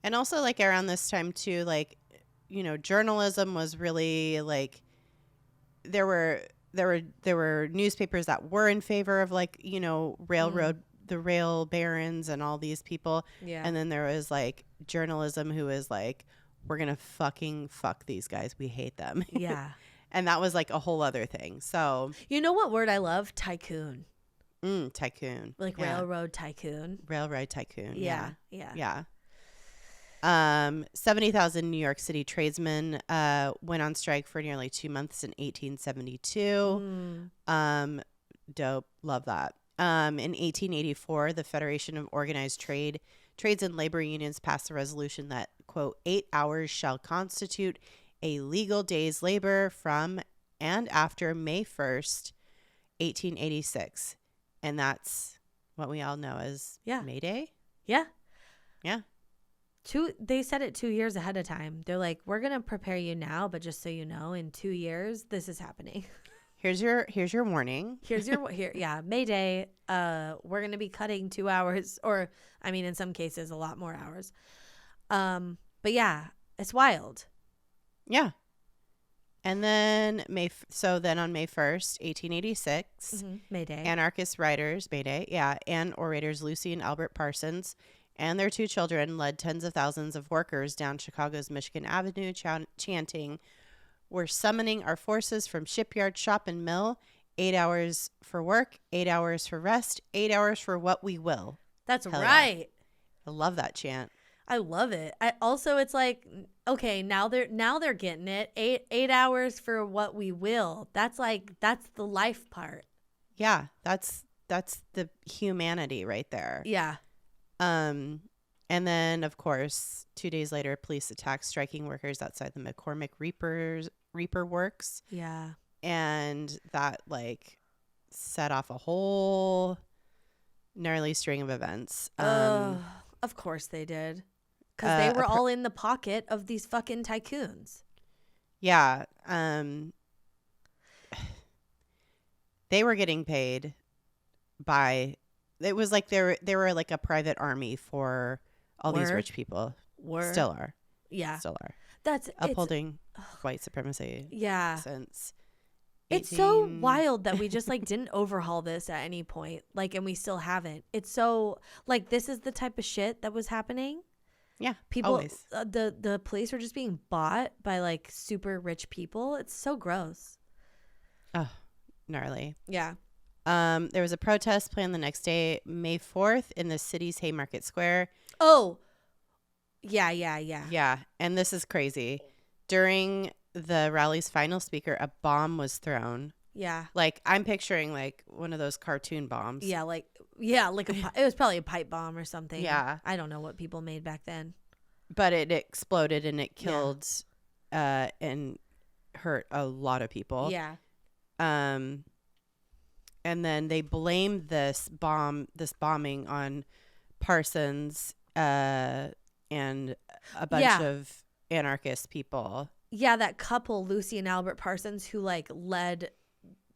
And also, like, around this time too, like, journalism was really, like, there were newspapers that were in favor of, like, railroad, the rail barons and all these people. Yeah. And then there was, like, journalism who was like, we're going to fucking fuck these guys. We hate them. Yeah. And that was, like, a whole other thing. So. You know what word I love? Tycoon. Tycoon. Like, railroad tycoon. Railroad tycoon. Yeah. 70,000 New York City tradesmen went on strike for nearly 2 months in 1872. Dope. Love that. In 1884, the Federation of Organized Trades and Labor Unions passed a resolution that, quote, 8 hours shall constitute a legal day's labor from and after May 1st, 1886. And that's what we all know as May Day. Yeah. Yeah. They said it 2 years ahead of time. They're like, we're going to prepare you now, but just so you know, in 2 years, this is happening. Here's your warning. May Day. We're going to be cutting 2 hours, or I mean, in some cases, a lot more hours. But yeah, it's wild. Yeah. And then on May 1st, 1886, May Day. anarchist writers, May Day, and orators Lucy and Albert Parsons and their 2 children led tens of thousands of workers down Chicago's Michigan Avenue chanting, "We're summoning our forces from shipyard, shop, and mill. 8 hours for work, 8 hours for rest, 8 hours for what we will." That's right. Yeah. I love that chant. I love it. It's like, okay, now they're getting it. 8 hours for what we will. That's the life part. Yeah, that's the humanity right there. Yeah. And then of course 2 days later, police attacked striking workers outside the McCormick Reaper Works. Yeah. And that set off a whole gnarly string of events. Of course they did. Because they were all in the pocket of these fucking tycoons. Yeah. They were getting paid by... It was like they were like a private army for all these rich people. Still are. Yeah. Still are. That's upholding white supremacy. Yeah. Since 18... It's so wild that we just didn't overhaul this at any point. And we still haven't. It's so this is the type of shit that was happening. Yeah. People always. The police were just being bought by super rich people. It's so gross. Oh, gnarly. Yeah. There was a protest planned the next day, May 4th, in the city's Haymarket Square. Oh, yeah. Yeah, and this is crazy. During the rally's final speaker, a bomb was thrown. Yeah. I'm picturing one of those cartoon bombs. Yeah, it was probably a pipe bomb or something. Yeah. I don't know what people made back then. But it exploded and it killed and hurt a lot of people. Yeah. And then they blamed this bombing on Parsons and a bunch of anarchist people. Yeah, that couple, Lucy and Albert Parsons, who led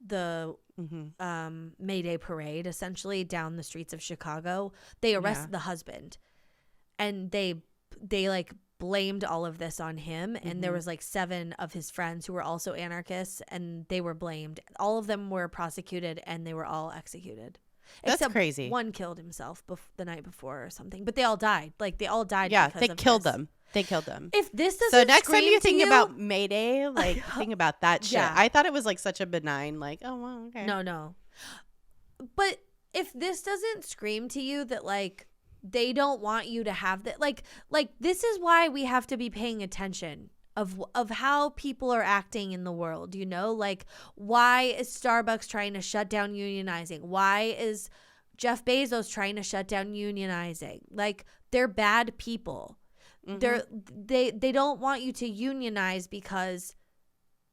the May Day parade essentially down the streets of Chicago. They arrested the husband, and they blamed all of this on him. And there was 7 of his friends who were also anarchists, and they were blamed. All of them were prosecuted, and they were all executed. That's Except crazy. One killed himself the night before or something, but they all died. They all died. Yeah, because they of killed this. them. They killed them. If this doesn't so next time you think you, about May Day, think about that shit. Yeah. I thought it was such a benign, oh well, okay. No. But if this doesn't scream to you that they don't want you to have that, this is why we have to be paying attention of how people are acting in the world. Why is Starbucks trying to shut down unionizing? Why is Jeff Bezos trying to shut down unionizing? They're bad people. They don't want you to unionize because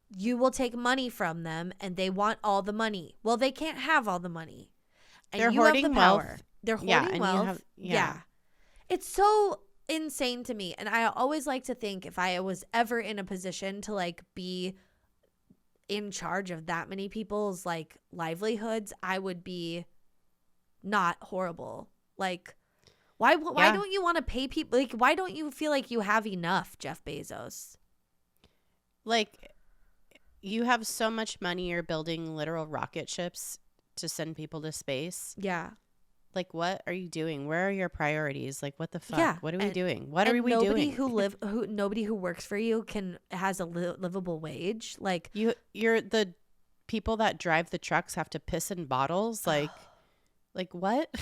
you will take money from them, and they want all the money. Well, they can't have all the money. And they're you hoarding have the power. wealth. They're hoarding wealth. Yeah. It's so insane to me. And I always like to think if I was ever in a position to be in charge of that many people's livelihoods, I would be not horrible. Why don't you want to pay people? Why don't you feel like you have enough, Jeff Bezos? You have so much money, you're building literal rocket ships to send people to space. Yeah. What are you doing? Where are your priorities? What the fuck? Yeah. What are we doing? What are we doing? Nobody who works for you has a livable wage. You're the people that drive the trucks have to piss in bottles. What?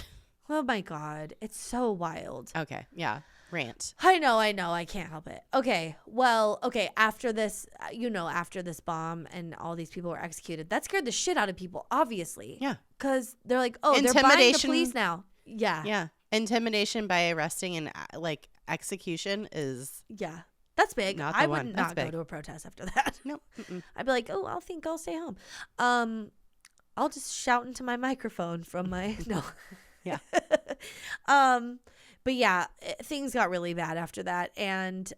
Oh my God. It's so wild. Okay. Yeah. Rant. I know. I can't help it. Okay. Well, after this, after this bomb and all these people were executed, that scared the shit out of people, obviously. Yeah. Because they're they're buying the police now. Yeah. Yeah. Intimidation by arresting and execution is. Yeah. That's big. Not the I one. would That's not big. go to a protest after that. Nope. I'd be like, I think I'll stay home. I'll just shout into my microphone from my, no. Yeah. But yeah, things got really bad after that, and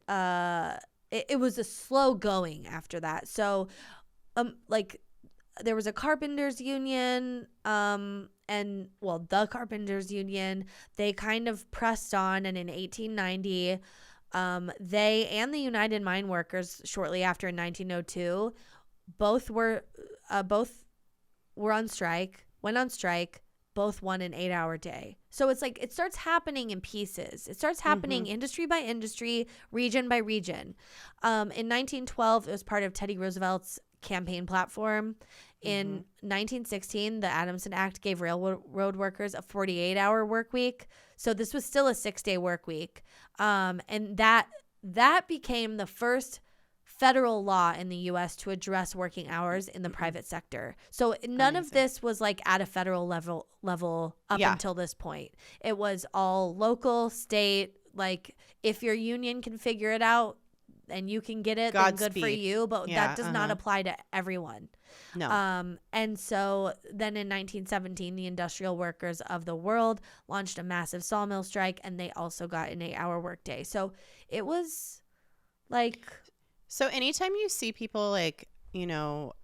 it was a slow going after that. So like there was a carpenters union, and well, the carpenters union, they kind of pressed on, and in 1890 they and the United Mine Workers shortly after in 1902 both were on strike, went on strike, both won an 8-hour day. So it's like it starts happening in pieces. It starts happening industry by industry, region by region. In 1912, it was part of Teddy Roosevelt's campaign platform. In 1916, the Adamson Act gave railroad workers a 48-hour work week. So this was still a 6-day work week. And that became the first federal law in the U.S. to address working hours in the private sector. So none of this was like at a federal level up until this point. It was all local, state. Like if your union can figure it out and you can get it, then good for you. But that does not apply to everyone. No. And so then in 1917, the industrial workers of the world launched a massive sawmill strike, and they also got an 8-hour workday. So it was like... So anytime you see people like,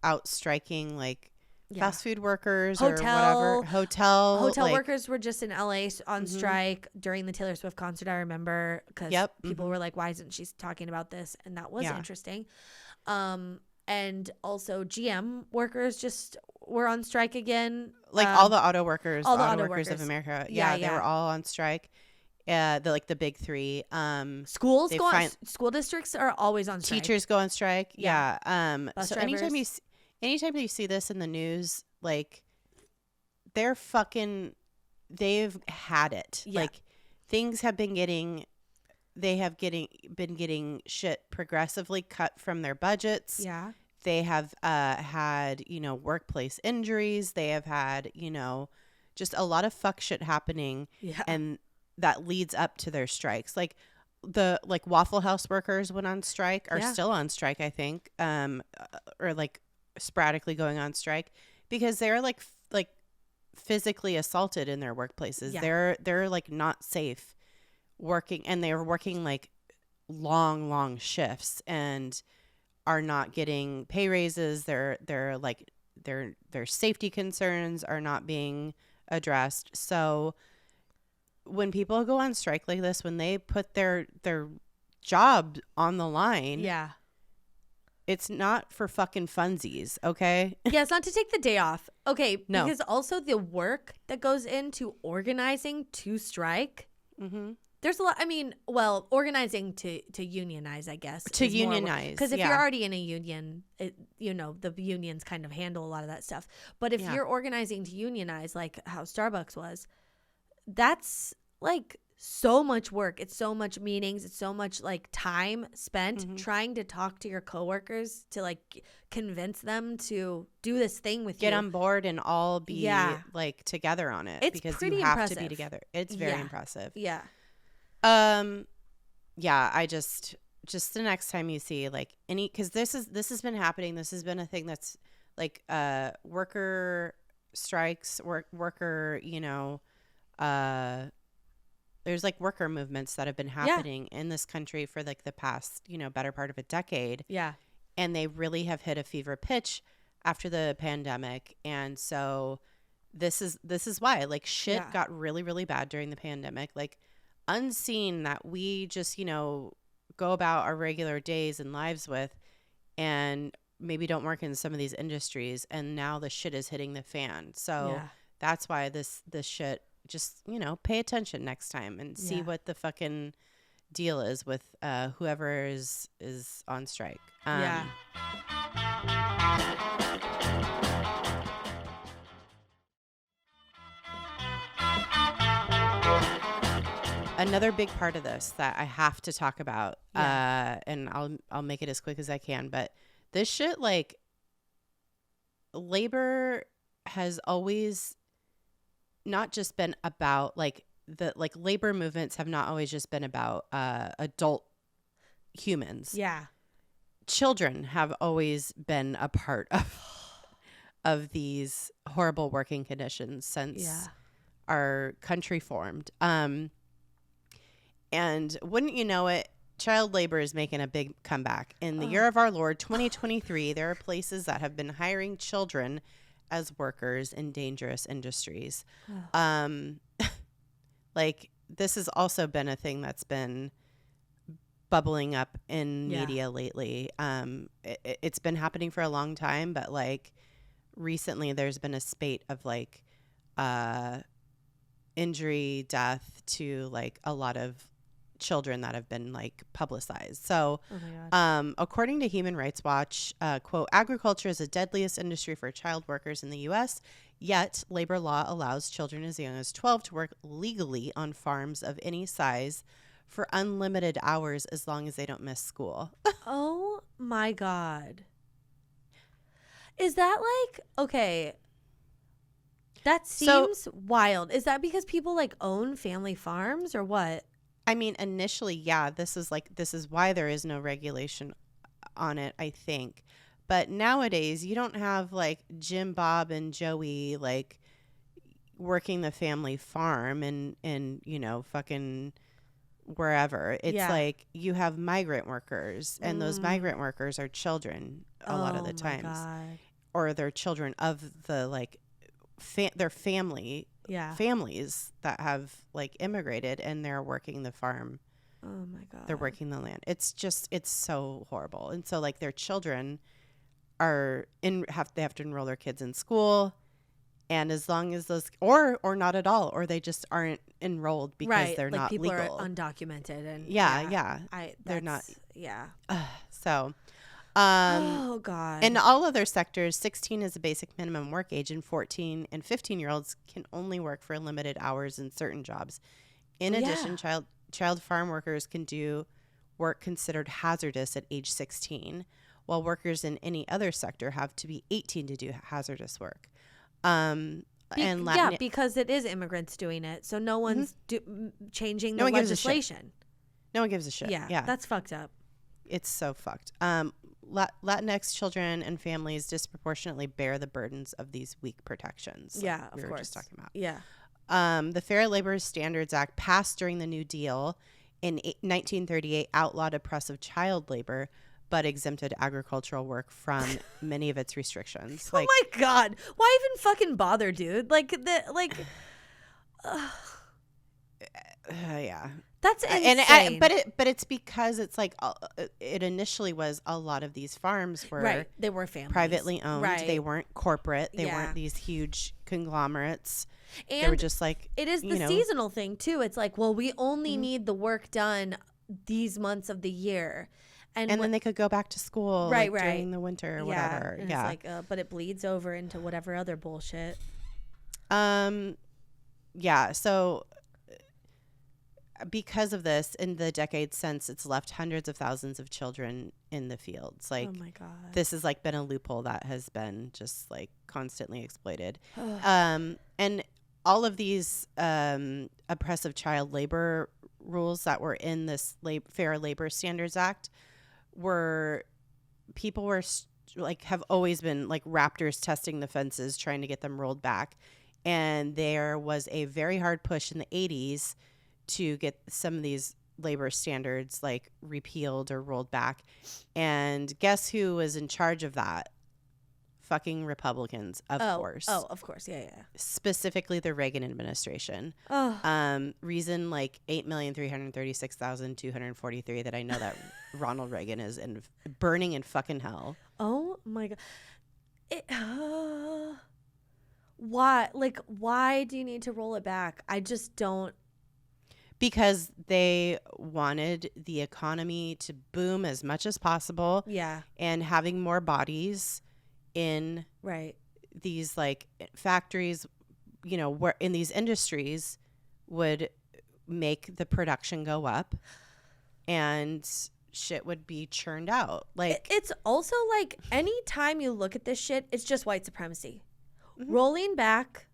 out striking, like fast food workers or whatever, hotel workers were just in LA on strike during the Taylor Swift concert. I remember because people were like, why isn't she talking about this? And that was interesting. And also GM workers just were on strike again. Like all the auto workers, all the auto workers of America. Yeah, they were all on strike. The big three. Schools school districts are always on strike. Teachers go on strike. Yeah. Bus so drivers. anytime you see this in the news, like they've had it. Yeah. Like things have been getting shit progressively cut from their budgets. Yeah. They have had, workplace injuries. They have had, just a lot of fuck shit happening. Yeah. And that leads up to their strikes. Like the Waffle House workers went on strike, are still on strike, I think, or like sporadically going on strike because they're like physically assaulted in their workplaces. Yeah. They're like not safe working, and they're working like long shifts and are not getting pay raises. Their safety concerns are not being addressed. So when people go on strike like this, when they put their job on the line, it's not for fucking funsies, okay? Yeah, it's not to take the day off. Okay, no. Because also the work that goes into organizing to strike, there's a lot. I mean, well, organizing to unionize, I guess. To unionize. Because if you're already in a union, the unions kind of handle a lot of that stuff. But if you're organizing to unionize, like how Starbucks was, that's like so much work. It's so much meetings. It's so much like time spent trying to talk to your coworkers to like convince them to do this thing with you. Get on board and all be like together on it. It's because pretty you have impressive. to be together. It's very impressive. Yeah. I just the next time you see like because this has been happening. This has been a thing that's like worker strikes, worker, there's like worker movements that have been happening in this country for like the past, better part of a decade. Yeah. And they really have hit a fever pitch after the pandemic. And so this is why like shit got really, really bad during the pandemic. Like unseen that we just, go about our regular days and lives with and maybe don't work in some of these industries. And now the shit is hitting the fan. So that's why this shit, just, pay attention next time and see what the fucking deal is with whoever is on strike. Another big part of this that I have to talk about, and I'll make it as quick as I can, but this shit, like, labor has always not just been about labor movements have not always just been about adult humans. Yeah. Children have always been a part of these horrible working conditions since our country formed. And wouldn't you know it, child labor is making a big comeback. In the year of our Lord, 2023, there are places that have been hiring children as workers in dangerous industries. Like, this has also been a thing that's been bubbling up in media lately. It's been happening for a long time, but like recently there's been a spate of like injury, death to like a lot of children that have been like publicized. So according to Human Rights Watch, quote, agriculture is the deadliest industry for child workers in the U.S., yet labor law allows children as young as 12 to work legally on farms of any size for unlimited hours as long as they don't miss school. Oh my God. Is that like, okay, that seems wild. Is that because people like own family farms or what? I mean, initially, yeah, this is why there is no regulation on it, I think. But nowadays, you don't have like Jim, Bob, and Joey like working the family farm and you know, fucking wherever. It's like you have migrant workers, and those migrant workers are children a lot of the times. Or they're children of the like their families that have like immigrated, and they're working the farm. Oh my God. They're working the land. It's so horrible. And so like their children are they have to enroll their kids in school, and as long as those or not at all, or they just aren't enrolled because they're like not people legal. are undocumented and they're not. Yeah. So oh God. in all other sectors, 16 is a basic minimum work age, and 14 and 15-year-olds can only work for limited hours in certain jobs. In addition, child farm workers can do work considered hazardous at age 16, while workers in any other sector have to be 18 to do hazardous work. Because it is immigrants doing it, so no one's changing the legislation. No one gives a shit. Yeah, that's fucked up. It's so fucked. Latinx children and families disproportionately bear the burdens of these weak protections. Like of course. We were just talking about. Yeah. The Fair Labor Standards Act, passed during the New Deal in 1938, outlawed oppressive child labor, but exempted agricultural work from many of its restrictions. Like, oh my God. Why even fucking bother, dude? Yeah. That's insane. But it's because it's like it initially was a lot of these farms were they were families. Privately owned. They weren't corporate. They weren't these huge conglomerates. And they were just like, it is the seasonal thing too. It's like, well, we only need the work done these months of the year. And then they could go back to school during the winter or whatever. And it's like, but it bleeds over into whatever other bullshit. Yeah. So because of this, in the decades since, it's left hundreds of thousands of children in the fields. Like, oh my God. This has like been a loophole that has been just like constantly exploited. And all of these oppressive child labor rules that were in this Fair Labor Standards Act people were have always been like raptors testing the fences, trying to get them rolled back. And there was a very hard push in the 80s to get some of these labor standards like repealed or rolled back. And guess who was in charge of that? Fucking Republicans, of course. Oh, of course. Yeah. Specifically the Reagan administration. Reason like 8,336,243 that I know that Ronald Reagan is burning in fucking hell. Oh my God. Why? Like, why do you need to roll it back? I just don't. Because they wanted the economy to boom as much as possible. Yeah. And having more bodies in these like factories, where in these industries would make the production go up and shit would be churned out. Like, it's also like anytime you look at this shit, it's just white supremacy. Rolling back,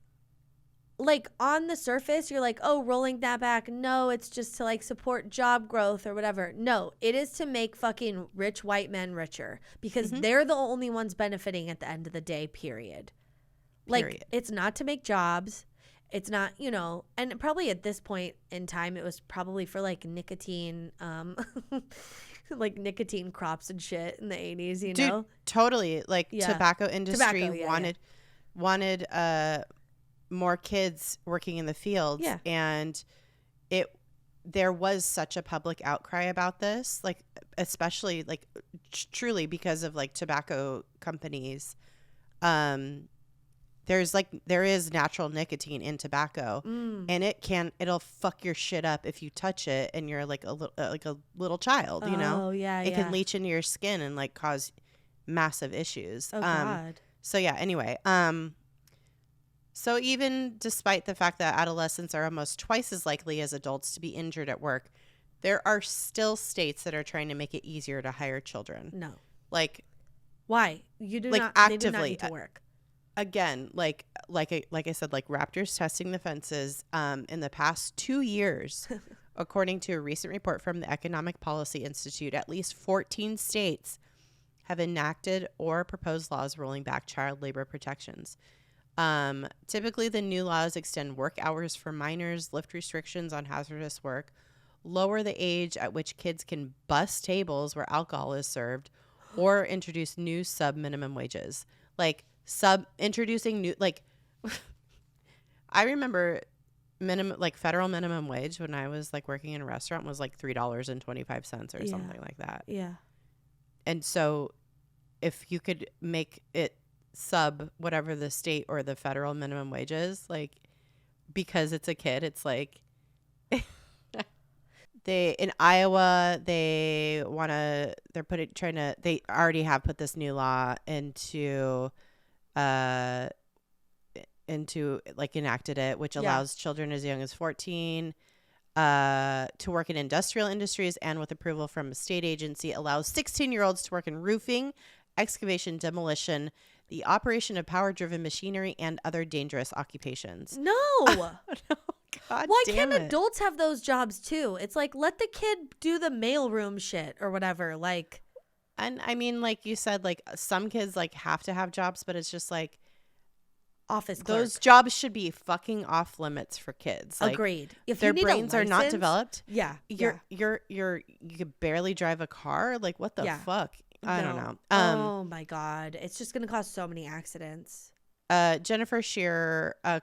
like on the surface, you're like, oh, rolling that back. No, it's just to like support job growth or whatever. No, it is to make fucking rich white men richer because they're the only ones benefiting at the end of the day, period. Like, it's not to make jobs. it's not, and probably at this point in time, it was probably for like nicotine, like nicotine crops and shit in the 80s, you Dude, know? totally. Like Yeah. tobacco industry Tobacco, wanted more kids working in the fields. Yeah. And there was such a public outcry about this, like especially like truly because of like tobacco companies. There is natural nicotine in tobacco, and it'll fuck your shit up if you touch it and you're like a little child, you know? Oh, yeah, It can leach into your skin and like cause massive issues. Oh, God. So yeah, anyway, so even despite the fact that adolescents are almost twice as likely as adults to be injured at work, there are still states that are trying to make it easier to hire children. No. Like, why? You do like not actively they do not need to work. Again, like I said, like Raptors testing the fences in the past 2 years, according to a recent report from the Economic Policy Institute, at least 14 states have enacted or proposed laws rolling back child labor protections. Typically, the new laws extend work hours for minors, lift restrictions on hazardous work, lower the age at which kids can bus tables where alcohol is served, or introduce new sub-minimum wages. Like introducing new, like I remember federal minimum wage when I was like working in a restaurant was like $3.25 or something like that. Yeah. And so if you could make it sub whatever the state or the federal minimum wage is, like, because it's a kid, it's like in Iowa they already have put this new law into like enacted it, which allows children as young as 14 to work in industrial industries, and with approval from a state agency allows 16-year-olds to work in roofing, excavation, demolition, the operation of power-driven machinery, and other dangerous occupations. No. God Why damn can't it. adults have those jobs too? It's like, let the kid do the mailroom shit or whatever. Like, and I mean, like you said, like some kids like have to have jobs, but it's just like office clerk. those jobs should be fucking off limits for kids. Like, agreed. If their you need brains a are not license, developed. Yeah. You could barely drive a car. Like, what the fuck? I don't know. Oh my God. It's just going to cause so many accidents. Jennifer Shearer, a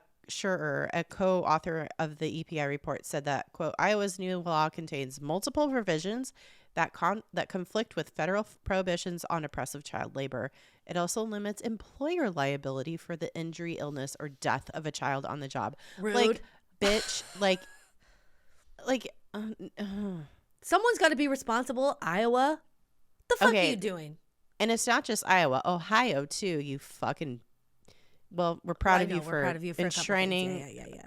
co-author of the EPI report, said that, quote, Iowa's new law contains multiple provisions that conflict with federal prohibitions on oppressive child labor. It also limits employer liability for the injury, illness, or death of a child on the job. Rude. Like, bitch, someone's got to be responsible. Iowa. The fuck are you doing? And it's not just Iowa, Ohio too. You fucking. Well, we're proud of you for enshrining,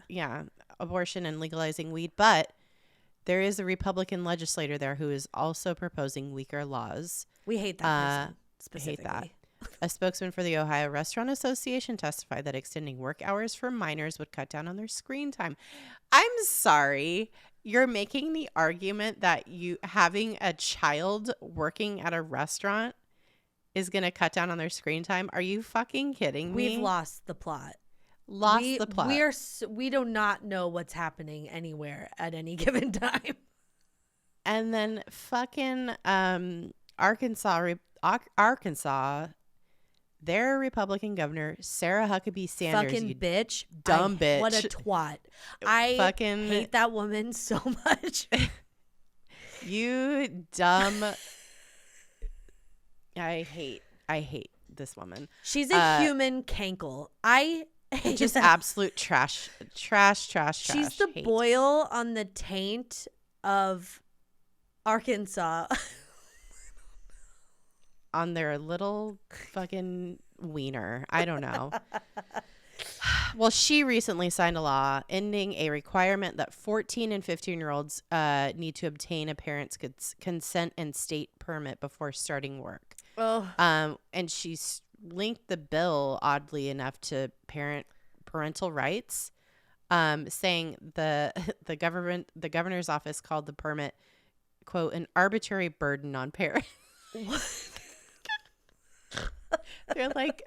abortion and legalizing weed, but there is a Republican legislator there who is also proposing weaker laws. We hate that person specifically. I hate that. A spokesman for the Ohio Restaurant Association testified that extending work hours for minors would cut down on their screen time. I'm sorry. You're making the argument that you having a child working at a restaurant is going to cut down on their screen time? Are you fucking kidding me? We've lost the plot. We do not know what's happening anywhere at any given time. And then fucking Arkansas, their Republican governor, Sarah Huckabee Sanders, fucking bitch, dumb bitch. What a twat. I fucking hate that woman so much. You dumb. I hate this woman. She's a human cankle. I hate just that. Absolute trash. She's the boil on the taint of Arkansas. On their little fucking wiener. I don't know. Well, she recently signed a law ending a requirement that 14 and 15-year-olds need to obtain a parent's consent and state permit before starting work. Oh. And she's linked the bill, oddly enough, to parental rights, saying the governor's office called the permit, quote, an arbitrary burden on parents. They're like,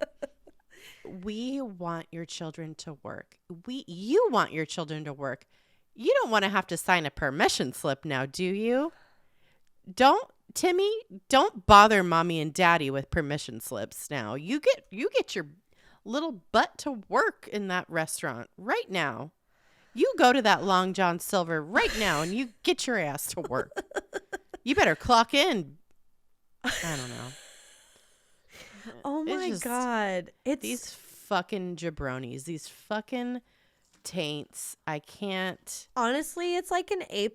we want your children to work. You want your children to work. You don't want to have to sign a permission slip now, do you? Timmy, don't bother mommy and daddy with permission slips now. You get your little butt to work in that restaurant right now. You go to that Long John Silver right now and you get your ass to work. You better clock in. I don't know. Oh my God. It's these fucking jabronis, these fucking taints. I can't. Honestly, it's like an A++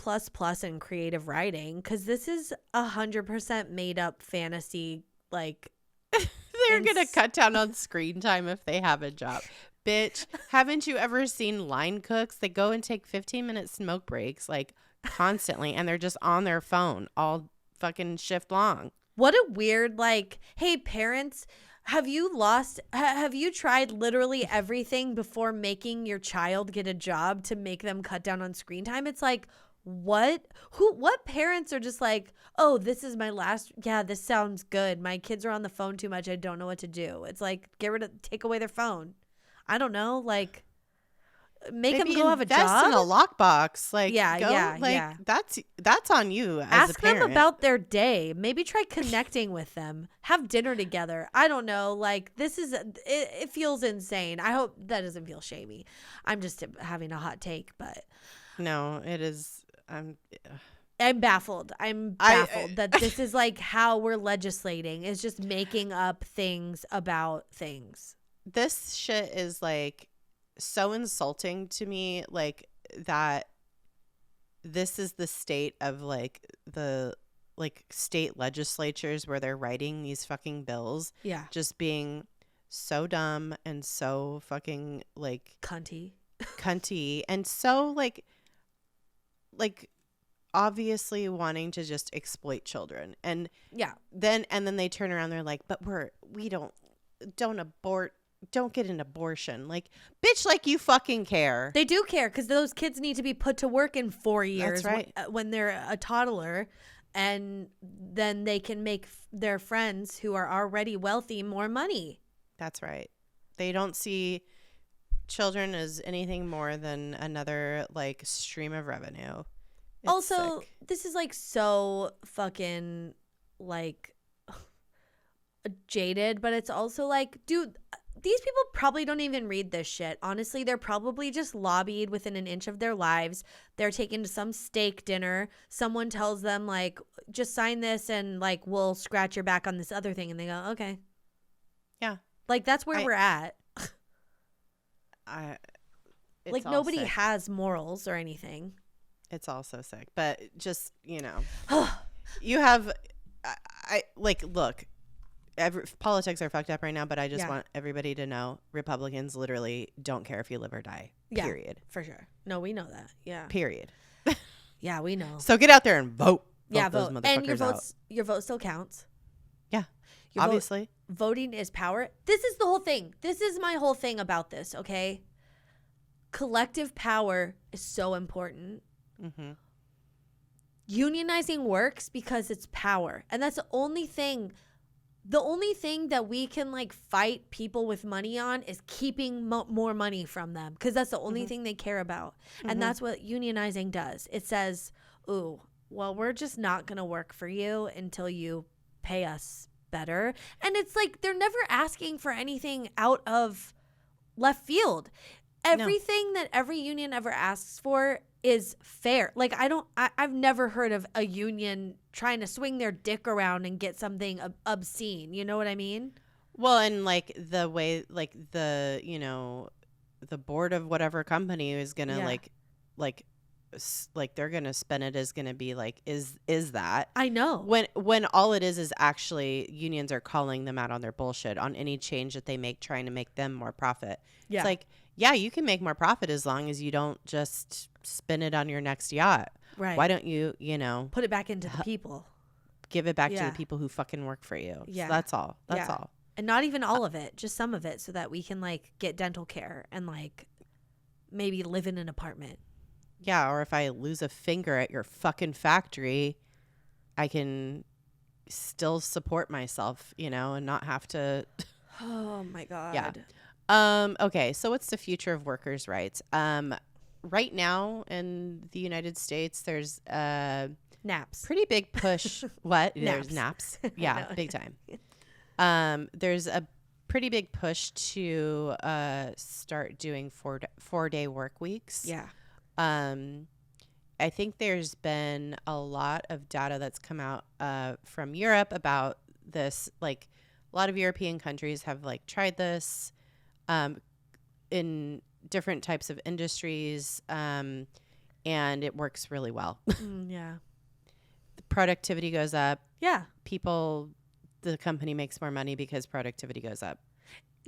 in creative writing, because this is 100% made up fantasy. Like, they're going to cut down on screen time if they have a job. Bitch, haven't you ever seen line cooks? They go and take 15-minute smoke breaks like constantly, and they're just on their phone all fucking shift long. What a weird, like, hey, parents, have you tried literally everything before making your child get a job to make them cut down on screen time? It's like, what parents are just like, oh, this is my last, yeah, this sounds good. My kids are on the phone too much. I don't know what to do. It's like, take away their phone. I don't know, like, make them go have a job. Invest in a lockbox. Like, yeah. That's on you as Ask a parent. them about their day. Maybe try connecting with them. Have dinner together. I don't know. Like, it feels insane. I hope that doesn't feel shamey. I'm just having a hot take, but no, it is. I'm baffled. I'm baffled that this is like how we're legislating, is just making up things about things. This shit is like so insulting to me, like that this is the state of like the like state legislatures where they're writing these fucking bills. Yeah. Just being so dumb and so fucking like cunty and so like obviously wanting to just exploit children. And yeah. Then they turn around, they're like, but we don't abort. Don't get an abortion. Like, bitch, like you fucking care. They do care, because those kids need to be put to work in 4 years. That's right. When they're a toddler, and then they can make their friends who are already wealthy more money. That's right. They don't see children as anything more than another like stream of revenue. It's also sick. This is like so fucking like jaded, but it's also like, dude, these people probably don't even read this shit. Honestly, they're probably just lobbied within an inch of their lives. They're taken to some steak dinner. Someone tells them, like, just sign this and, like, we'll scratch your back on this other thing. And they go, okay. Yeah. Like, that's where we're at. Like, nobody sick. has morals or anything. It's all so sick. But just, you know, you have, look. Politics are fucked up right now, but I just want everybody to know Republicans literally don't care if you live or die. Yeah, period. For sure. No, we know that. Yeah. Period. Yeah, we know. So get out there and vote. Vote. Those motherfuckers And out. Your vote still counts. Yeah. Obviously. Voting is power. This is the whole thing. This is my whole thing about this, okay? Collective power is so important. Mm-hmm. Unionizing works because it's power. And that's the only thing that we can like fight people with money on is keeping more money from them, because that's the only thing they care about. And that's what unionizing does. It says, ooh, well, we're just not going to work for you until you pay us better. And it's like they're never asking for anything out of left field. Everything that every union ever asks for is fair. Like, I've never heard of a union trying to swing their dick around and get something obscene. You know what I mean? Well, and like the way, like the, you know, the board of whatever company is going to like they're going to spin it as going to be like, is that? I know. When all it is actually unions are calling them out on their bullshit on any change that they make, trying to make them more profit. Yeah. It's like, yeah, you can make more profit as long as you don't just spin it on your next yacht. Right. Why don't you, you know, put it back into the people? Give it back to the people who fucking work for you. Yeah. So that's all. That's all. And not even all of it, just some of it, so that we can like get dental care and like maybe live in an apartment. Yeah, or if I lose a finger at your fucking factory, I can still support myself, you know, and not have to. Oh my God. Yeah. Okay, so what's the future of workers' rights? Right now in the United States, there's a Naps. pretty big push. What? There's Naps. naps. Yeah, big time. There's a pretty big push to start doing 4-day work weeks. Yeah. I think there's been a lot of data that's come out from Europe about this. Like, a lot of European countries have like tried this in different types of industries, and it works really well. Yeah. The productivity goes up. Yeah. The company makes more money because productivity goes up.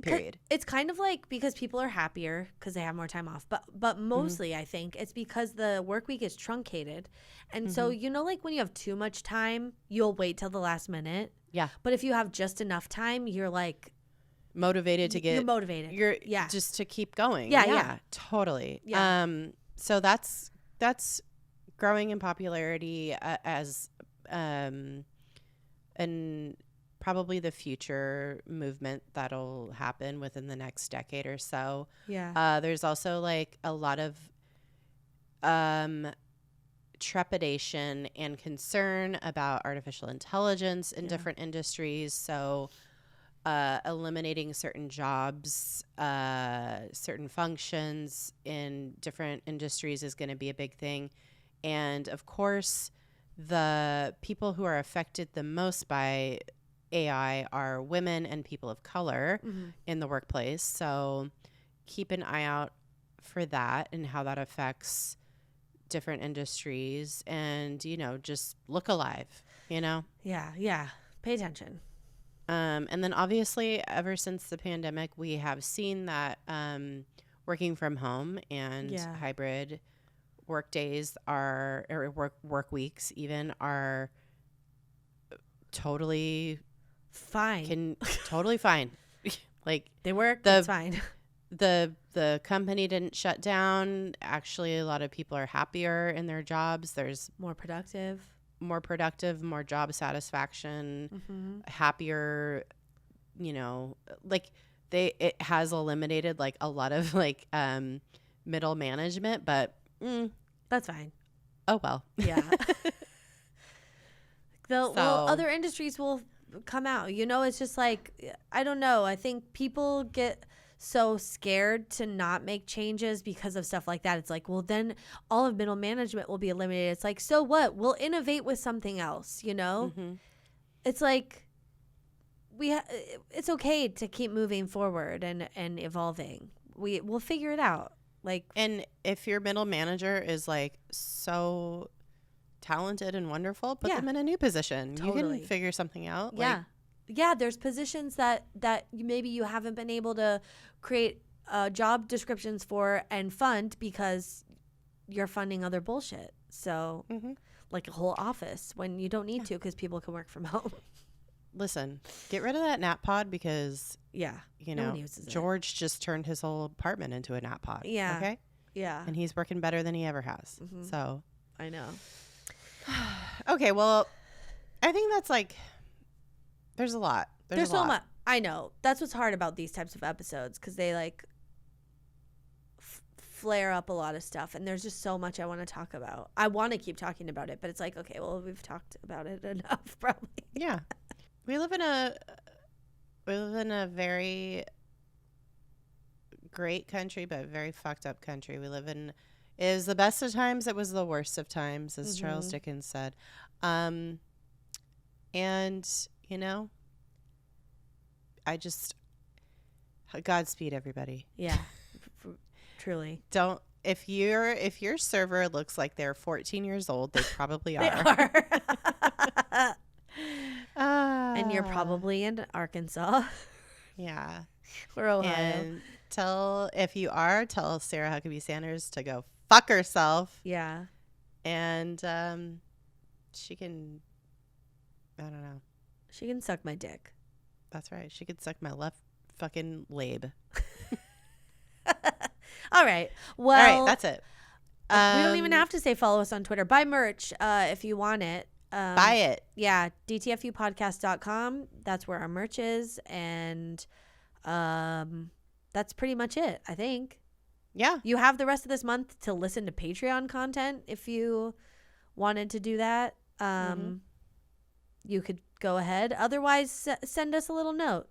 Period. It's kind of like because people are happier because they have more time off. But mostly I think it's because the work week is truncated. And so, like when you have too much time, you'll wait till the last minute. Yeah. But if you have just enough time, you're like motivated to get. You're motivated. You're just to keep going. Yeah. Totally. Yeah. So that's growing in popularity as and probably the future movement that'll happen within the next decade or so. Yeah. There's also like a lot of trepidation and concern about artificial intelligence in different industries. So eliminating certain jobs, certain functions in different industries is going to be a big thing. And of course, the people who are affected the most by AI are women and people of color in the workplace. So keep an eye out for that and how that affects different industries, and just look alive. Yeah. Pay attention. And then obviously ever since the pandemic, we have seen that working from home and hybrid work days work weeks even are totally fine. Totally fine. Like they work, it's fine. The company didn't shut down. Actually, a lot of people are happier in their jobs. There's more productive, more job satisfaction, happier, like it has eliminated like a lot of like middle management, but that's fine. Oh well. Yeah. Well, other industries will come out. It's just like, I don't know. I think people get so scared to not make changes because of stuff like that. It's like, well, then all of middle management will be eliminated. It's like, so what? We'll innovate with something else, It's like it's okay to keep moving forward and evolving. We'll figure it out. Like, and if your middle manager is like so talented and wonderful, put them in a new position. Totally. You can figure something out. Yeah, there's positions that maybe you haven't been able to create job descriptions for and fund because you're funding other bullshit. So, like a whole office when you don't need to because people can work from home. Listen, get rid of that nap pod because no one uses George just turned his whole apartment into a nap pod. Yeah. Okay. Yeah. And he's working better than he ever has. So I know. Okay, well, I think that's like there's a lot. There's so much. I know. That's what's hard about these types of episodes because they like flare up a lot of stuff, and there's just so much I want to talk about. I want to keep talking about it, but it's like, okay, well, we've talked about it enough, probably. Yeah. We live in a very great country, but very fucked up country. We live in it was the best of times, it was the worst of times, as Charles Dickens said. And I just Godspeed everybody. Yeah. Truly. Don't if your server looks like they're 14 years old, they probably are. They are. And you're probably in Arkansas. Yeah. Or Ohio. And tell Sarah Huckabee Sanders to go fuck herself. Yeah. And she can, I don't know. She can suck my dick. That's right. She could suck my left fucking lab. All right. Well, all right, that's it. We don't even have to say follow us on Twitter. Buy merch if you want it. Buy it. Yeah, DTFUpodcast.com. That's where our merch is. And that's pretty much it, I think. Yeah. You have the rest of this month to listen to Patreon content if you wanted to do that. You could go ahead. Otherwise, send us a little note.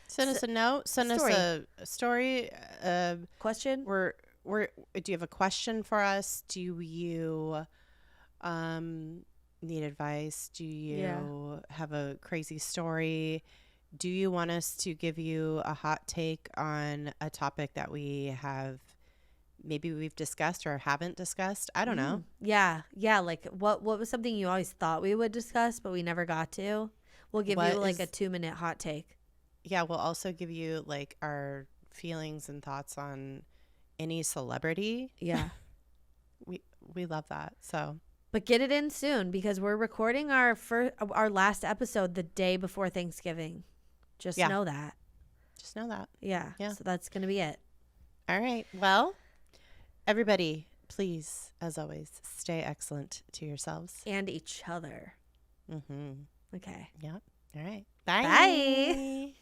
Send us a note. Send us a story. Question. Do you have a question for us? Do you need advice? Do you have a crazy story? Do you want us to give you a hot take on a topic that maybe we've discussed or haven't discussed? I don't know. Yeah. Like what was something you always thought we would discuss, but we never got to? We'll give you like a 2-minute hot take. Yeah. We'll also give you like our feelings and thoughts on any celebrity. Yeah. We love that. So. But get it in soon because we're recording our last episode the day before Thanksgiving. Just know that. Just know that. Yeah. So that's going to be it. All right. Well, everybody, please, as always, stay excellent to yourselves. And each other. Mm-hmm. Okay. Yep. All right. Bye. Bye.